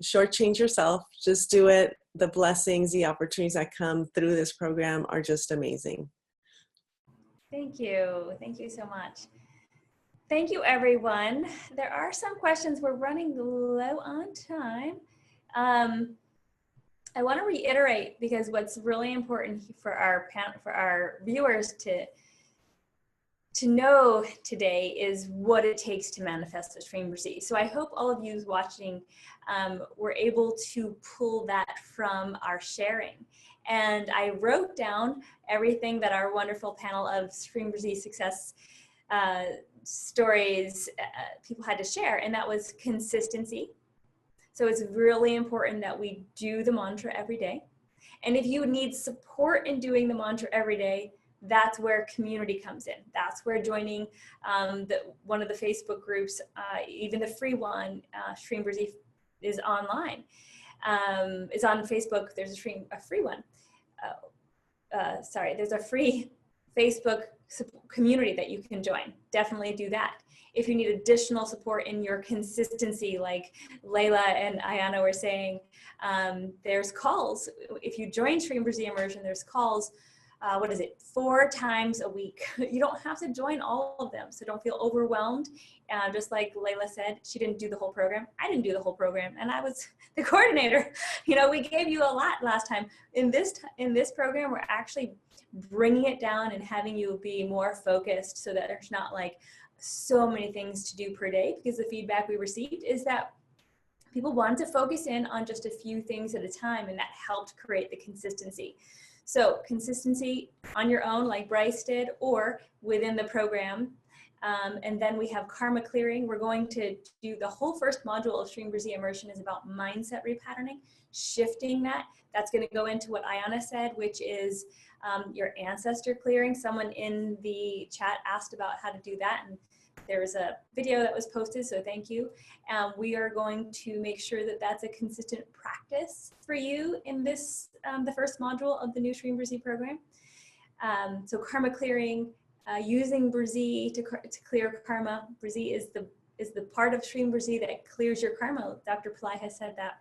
shortchange yourself. Just do it. The blessings, the opportunities that come through this program are just amazing. Thank you. Thank you so much. Thank you, everyone. There are some questions. We're running low on time. I want to reiterate, because what's really important for our viewers to know today is what it takes to manifest a Shreem Brzee. So I hope all of you watching were able to pull that from our sharing. And I wrote down everything that our wonderful panel of Shreem Brzee success stories people had to share, and that was consistency. So it's really important that we do the mantra every day. And if you need support in doing the mantra every day, that's where community comes in. That's where joining one of the Facebook groups, even the free one, Shreem Brzee, is online. It's on Facebook. There's a free one. There's a free Facebook community that you can join. Definitely do that. If you need additional support in your consistency, like Leila and Ayanna were saying, there's calls. If you join Shreem Brzee Immersion, there's calls what is it, 4 times a week. You don't have to join all of them, so don't feel overwhelmed. Just like Leila said, she didn't do the whole program. I didn't do the whole program, and I was the coordinator. You know, we gave you a lot last time. In this program, we're actually bringing it down and having you be more focused so that there's not like so many things to do per day, because the feedback we received is that people wanted to focus in on just a few things at a time, and that helped create the consistency. So consistency on your own, like Brice did, or within the program. And then we have karma clearing. We're going to do the whole first module of Shreem Brzee Immersion is about mindset repatterning, shifting that. That's going to go into what Ayanna said, which is your ancestor clearing. Someone in the chat asked about how to do that, and there was a video that was posted, so thank you. We are going to make sure that that's a consistent practice for you in this, the first module of the new Shreem Brzee program. So karma clearing, using Brzee to clear karma. Brzee is the part of Shreem Brzee that clears your karma. Dr. Pillai has said that.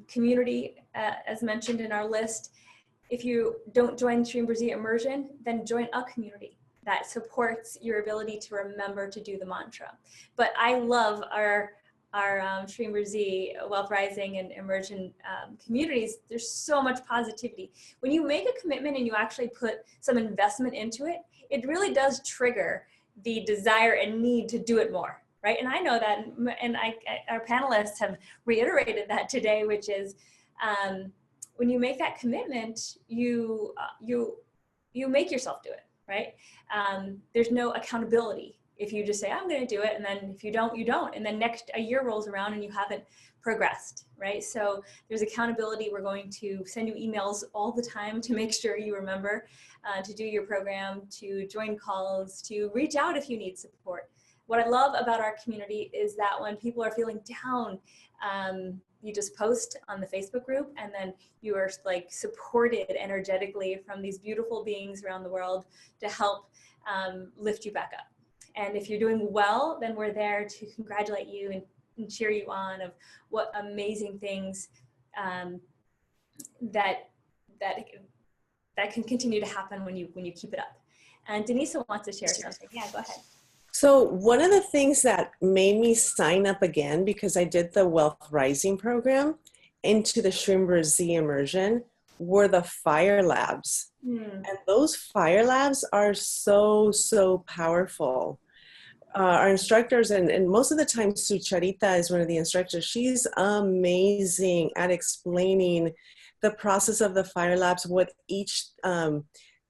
Community, as mentioned in our list, if you don't join Shreem Brzee Immersion, then join a community that supports your ability to remember to do the mantra. But I love our Shreem Brzee, Wealth Rising and Immersion communities. There's so much positivity. When you make a commitment and you actually put some investment into it, it really does trigger the desire and need to do it more, right? And I know that, and our panelists have reiterated that today, which is when you make that commitment, you make yourself do it. Right? There's no accountability. If you just say, I'm going to do it, and then if you don't, you don't. And then a year rolls around and you haven't progressed, right? So there's accountability. We're going to send you emails all the time to make sure you remember to do your program, to join calls, to reach out if you need support. What I love about our community is that when people are feeling down, you just post on the Facebook group, and then you are like supported energetically from these beautiful beings around the world to help lift you back up. And if you're doing well, then we're there to congratulate you and cheer you on of what amazing things that can continue to happen when you keep it up. And Denisa wants to share something. Yeah, go ahead. So one of the things that made me sign up again, because I did the Wealth Rising program into the Shreem Brzee Immersion, were the fire labs. And those fire labs are so, so powerful. Our instructors, and most of the time Sucharita is one of the instructors, she's amazing at explaining the process of the fire labs, what each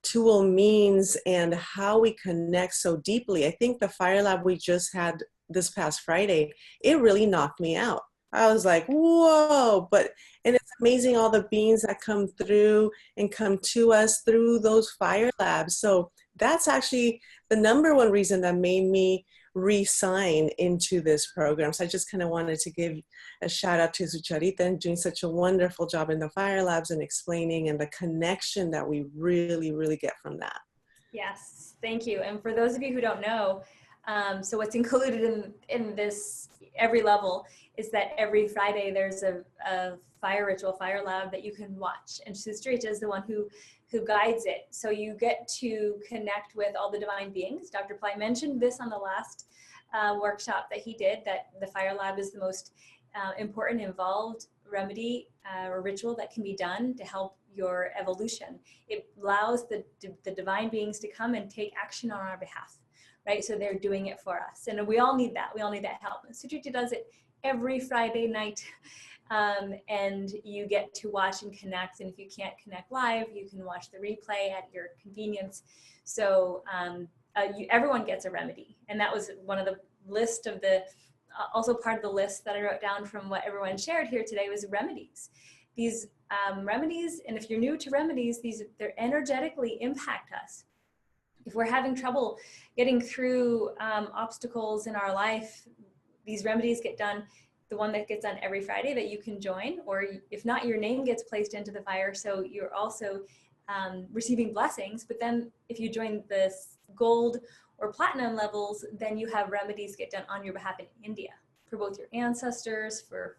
tool means and how we connect so deeply. I think the fire lab we just had this past Friday, it really knocked me out. I was like, whoa, and it's amazing all the beings that come through and come to us through those fire labs. So that's actually the #1 reason that made me re-sign into this program. So I just kind of wanted to give a shout out to Sucharita and doing such a wonderful job in the fire labs and explaining, and the connection that we really, really get from that. Yes, thank you. And for those of you who don't know, so what's included in this every level is that every Friday there's a fire ritual, fire lab that you can watch. And Sucharita is the one who guides it. So you get to connect with all the divine beings. Dr. Pillai mentioned this on the last workshop that he did, that the fire lab is the most important, involved remedy or ritual that can be done to help your evolution. It allows the divine beings to come and take action on our behalf, right? So they're doing it for us. And we all need that. We all need that help. And Sucharita does it every Friday night. And you get to watch and connect. And if you can't connect live, you can watch the replay at your convenience. So everyone gets a remedy. And that was one of the list of the, also part of the list that I wrote down from what everyone shared here today was remedies. These remedies, and if you're new to remedies, they're energetically impact us. If we're having trouble getting through obstacles in our life, these remedies get done. The one that gets done every Friday that you can join, or if not, your name gets placed into the fire. So you're also receiving blessings. But then if you join the gold or platinum levels, then you have remedies get done on your behalf in India for both your ancestors, for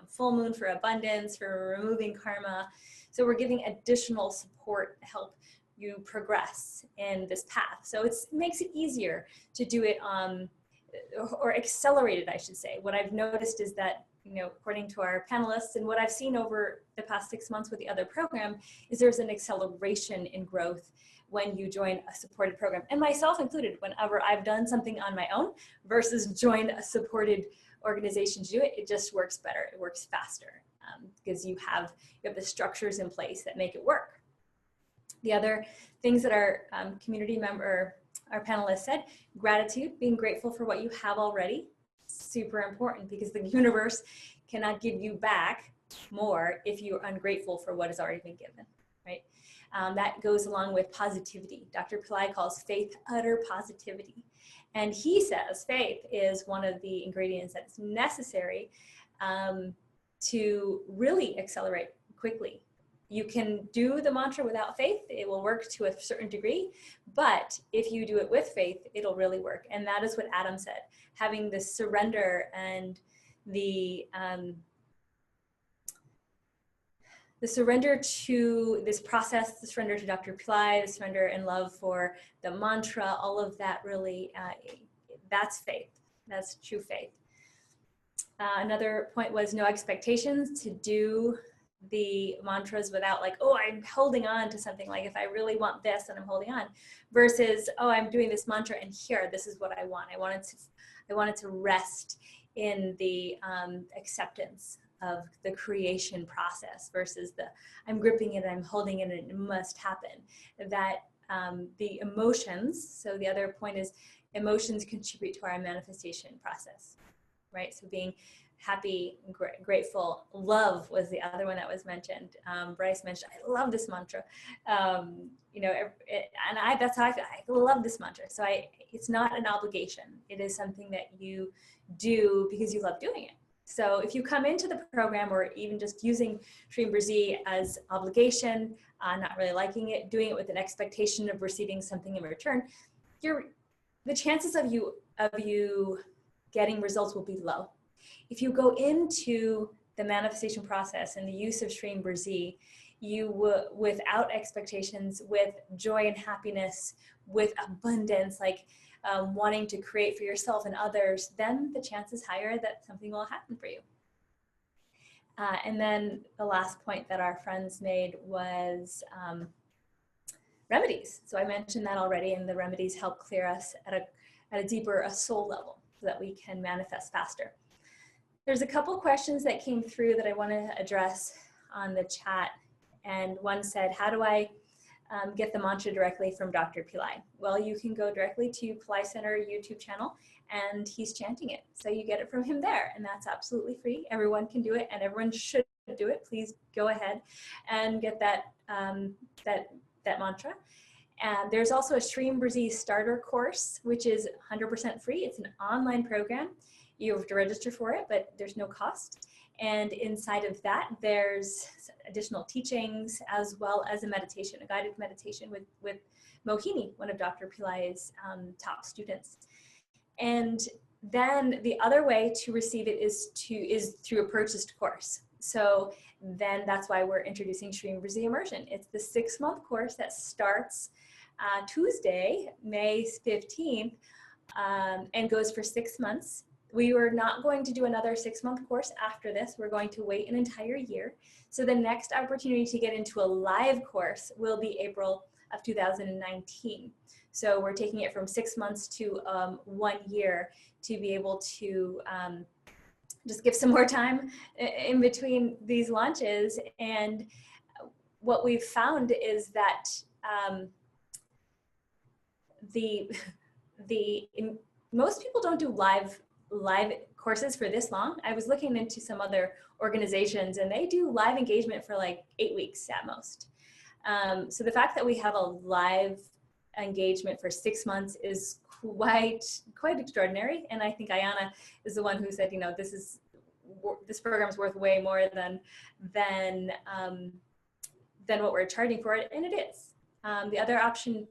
full moon for abundance, for removing karma. So we're giving additional support to help you progress in this path. So it makes it easier to do it or accelerated, I should say. What I've noticed is that, according to our panelists and what I've seen over the past 6 months with the other program, is there's an acceleration in growth when you join a supported program, and myself included. Whenever I've done something on my own versus join a supported organization to do it, it just works better. It works faster because you have the structures in place that make it work. The other things that our community member, our panelists said, gratitude, being grateful for what you have already, super important, because the universe cannot give you back more if you're ungrateful for what has already been given, right? That goes along with positivity. Dr. Pillai calls faith utter positivity. And he says faith is one of the ingredients that's necessary to really accelerate quickly. You can do the mantra without faith. It will work to a certain degree, but if you do it with faith, it'll really work. And that is what Adam said, having the surrender and the surrender to this process, the surrender to Dr. Pillai, the surrender and love for the mantra, all of that really, that's faith. That's true faith. Another point was no expectations, to do the mantras without like, oh, I'm holding on to something, like if I really want this and I'm holding on, versus, oh, I'm doing this mantra and here, this is what I want. I wanted to rest in the acceptance of the creation process versus I'm gripping it, I'm holding it, and it must happen. That the emotions, so the other point is emotions contribute to our manifestation process, right? So being happy, grateful, love was the other one that was mentioned. Brice mentioned, I love this mantra. And that's how I feel. I love this mantra. So it's not an obligation. It is something that you do because you love doing it. So if you come into the program or even just using Shreem Brzee as obligation, not really liking it, doing it with an expectation of receiving something in return, the chances of you getting results will be low. If you go into the manifestation process and the use of Shreem Brzee, without expectations, with joy and happiness, with abundance, like wanting to create for yourself and others, then the chance is higher that something will happen for you. And then the last point that our friends made was remedies. So I mentioned that already, and the remedies help clear us at a deeper, a soul level, so that we can manifest faster. There's a couple questions that came through that I want to address on the chat. And one said, how do I get the mantra directly from Dr. Pillai? Well, you can go directly to Pillai Center YouTube channel, and he's chanting it. So you get it from him there, and that's absolutely free. Everyone can do it, and everyone should do it. Please go ahead and get that mantra. And there's also a Shreem Brzee starter course, which is 100% free. It's an online program. You have to register for it, but there's no cost. And inside of that, there's additional teachings as well as a meditation, a guided meditation with Mohini, one of Dr. Pillai's top students. And then the other way to receive it is through a purchased course. So then that's why we're introducing Shreem Brzee Immersion. It's the 6-month course that starts Tuesday, May 15th, and goes for 6 months. We were not going to do another 6-month course after this. We're going to wait an entire year. So the next opportunity to get into a live course will be April of 2019. So we're taking it from 6 months to 1 year to be able to just give some more time in between these launches. And what we've found is that most people don't do live courses for this long. I was looking into some other organizations, and they do live engagement for like 8 weeks at most. So the fact that we have a live engagement for 6 months is quite extraordinary. And I think Ayanna is the one who said, this program is worth way more than what we're charging for it, and it is. The other option,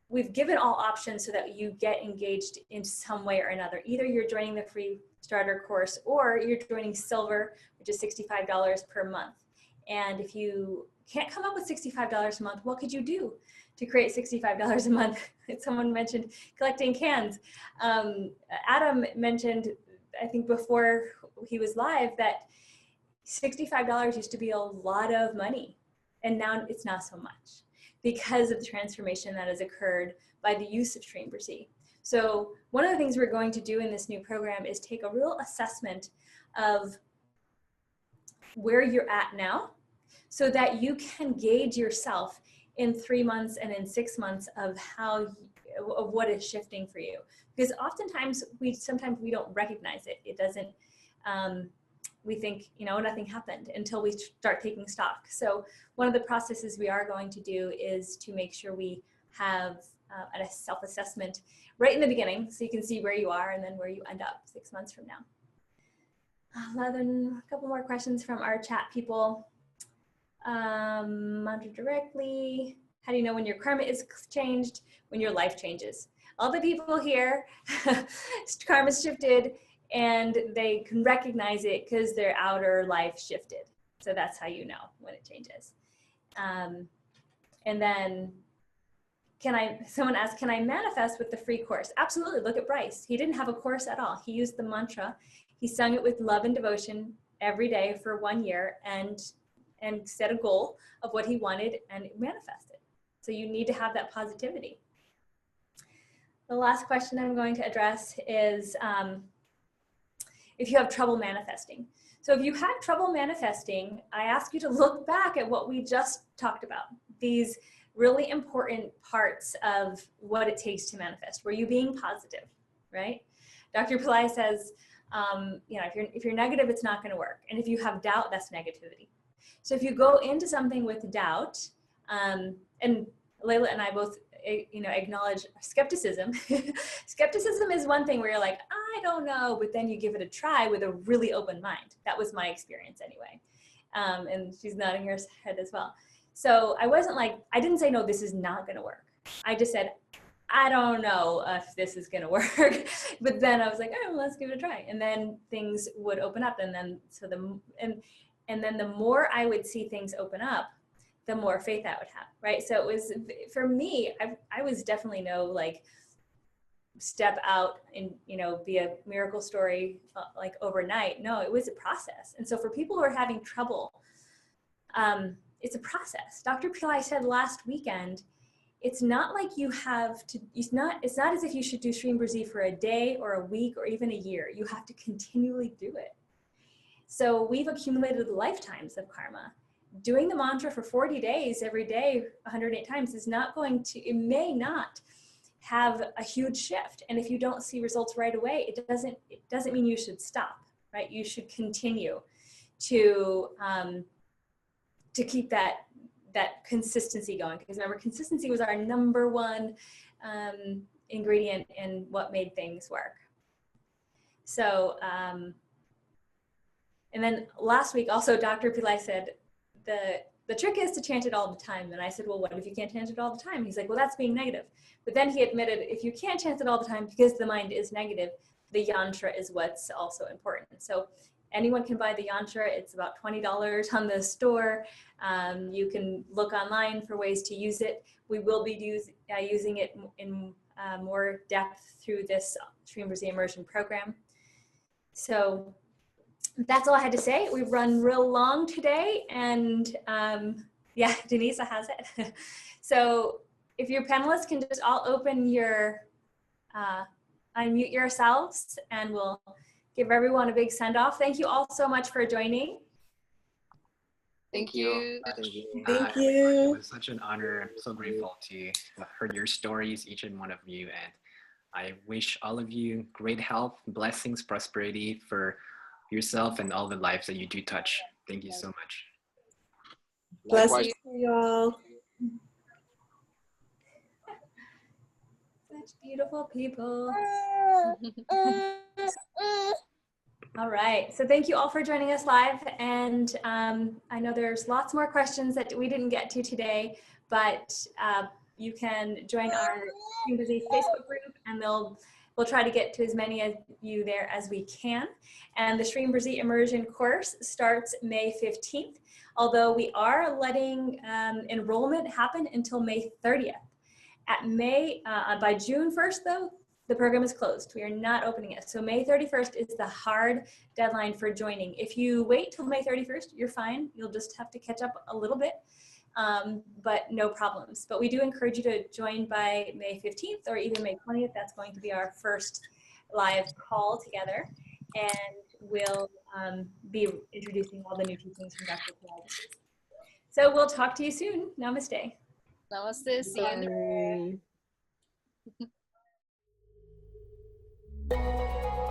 we've given all options so that you get engaged in some way or another. Either you're joining the free starter course, or you're joining silver, which is $65 per month. And if you can't come up with $65 a month, what could you do to create $65 a month? Someone mentioned collecting cans. Adam mentioned, I think before he was live, that $65 used to be a lot of money, and now it's not so much because of the transformation that has occurred by the use of Shreem Brzee. So one of the things we're going to do in this new program is take a real assessment of where you're at now, so that you can gauge yourself in 3 months and in 6 months of of what is shifting for you. Because oftentimes sometimes we don't recognize it. It doesn't, we think, nothing happened until we start taking stock. So one of the processes we are going to do is to make sure we have a self-assessment right in the beginning, so you can see where you are and then where you end up 6 months from now. A couple more questions from our chat people. Mantra directly. How do you know when your karma is changed? When your life changes. All the people here, karma's shifted, and they can recognize it because their outer life shifted. So that's how you know when it changes. And then someone asked, can I manifest with the free course? Absolutely, look at Brice. He didn't have a course at all. He used the mantra. He sung it with love and devotion every day for 1 year and set a goal of what he wanted and manifested. So you need to have that positivity. The last question I'm going to address is if you have trouble manifesting. So if you have trouble manifesting, I ask you to look back at what we just talked about. These really important parts of what it takes to manifest. Were you being positive, right? Dr. Pillai says, if you're negative, it's not going to work. And if you have doubt, that's negativity. So if you go into something with doubt, and Leila and I both, acknowledge skepticism. Skepticism is one thing where you're like, I don't know, but then you give it a try with a really open mind. That was my experience anyway. And she's nodding her head as well. So I didn't say, no, this is not going to work. I just said, I don't know if this is going to work. But then I was like, oh, let's give it a try. And then things would open up. And then, and then the more I would see things open up, the more faith I would have, right? So it was, for me, I was definitely step out and, be a miracle story overnight. No, it was a process. And so for people who are having trouble, it's a process. Dr. Pillai said last weekend, it's not like you have to, it's not as if you should do Shreem Brzee for a day or a week or even a year. You have to continually do it. So we've accumulated lifetimes of karma. Doing the mantra for 40 days every day, 108 times is not going to, it may not have a huge shift. And if you don't see results right away, it doesn't mean you should stop, right? You should continue to keep that consistency going. Because remember, consistency was our number one ingredient in what made things work. So, and then last week also, Dr. Pillai said, the trick is to chant it all the time. And I said, well, what if you can't chant it all the time? He's like, well, that's being negative. But then he admitted, if you can't chant it all the time because the mind is negative, the yantra is what's also important. So anyone can buy the yantra. It's about $20 on the store. You can look online for ways to use it. We will be using it in more depth through this Shreem Brzee immersion program. So that's all I had to say. We've run real long today, and yeah, Denisa has it. So if your panelists can just all open unmute yourselves, and we'll give everyone a big send off. Thank you all so much for joining. Thank you. Thank you. Thank you. It was such an honor. I'm so grateful to have heard your stories, each and one of you. And I wish all of you great health, blessings, prosperity for yourself and all the lives that you do touch. Thank you so much. Blessings to you all. Such beautiful people. All right, so thank you all for joining us live. And I know there's lots more questions that we didn't get to today, but you can join our Shreem Brzee Facebook group, and We'll try to get to as many of you there as we can. And the Shreem Brzee Immersion course starts May 15th, although we are letting enrollment happen until May 30th. By June 1st, though, the program is closed. We are not opening it. So May 31st is the hard deadline for joining. If you wait till May 31st, you're fine. You'll just have to catch up a little bit, but no problems. But we do encourage you to join by May 15th or even May 20th. That's going to be our first live call together. And we'll be introducing all the new teachings from Dr. Pilar. So we'll talk to you soon. Namaste. Namaste. See you in the Bye.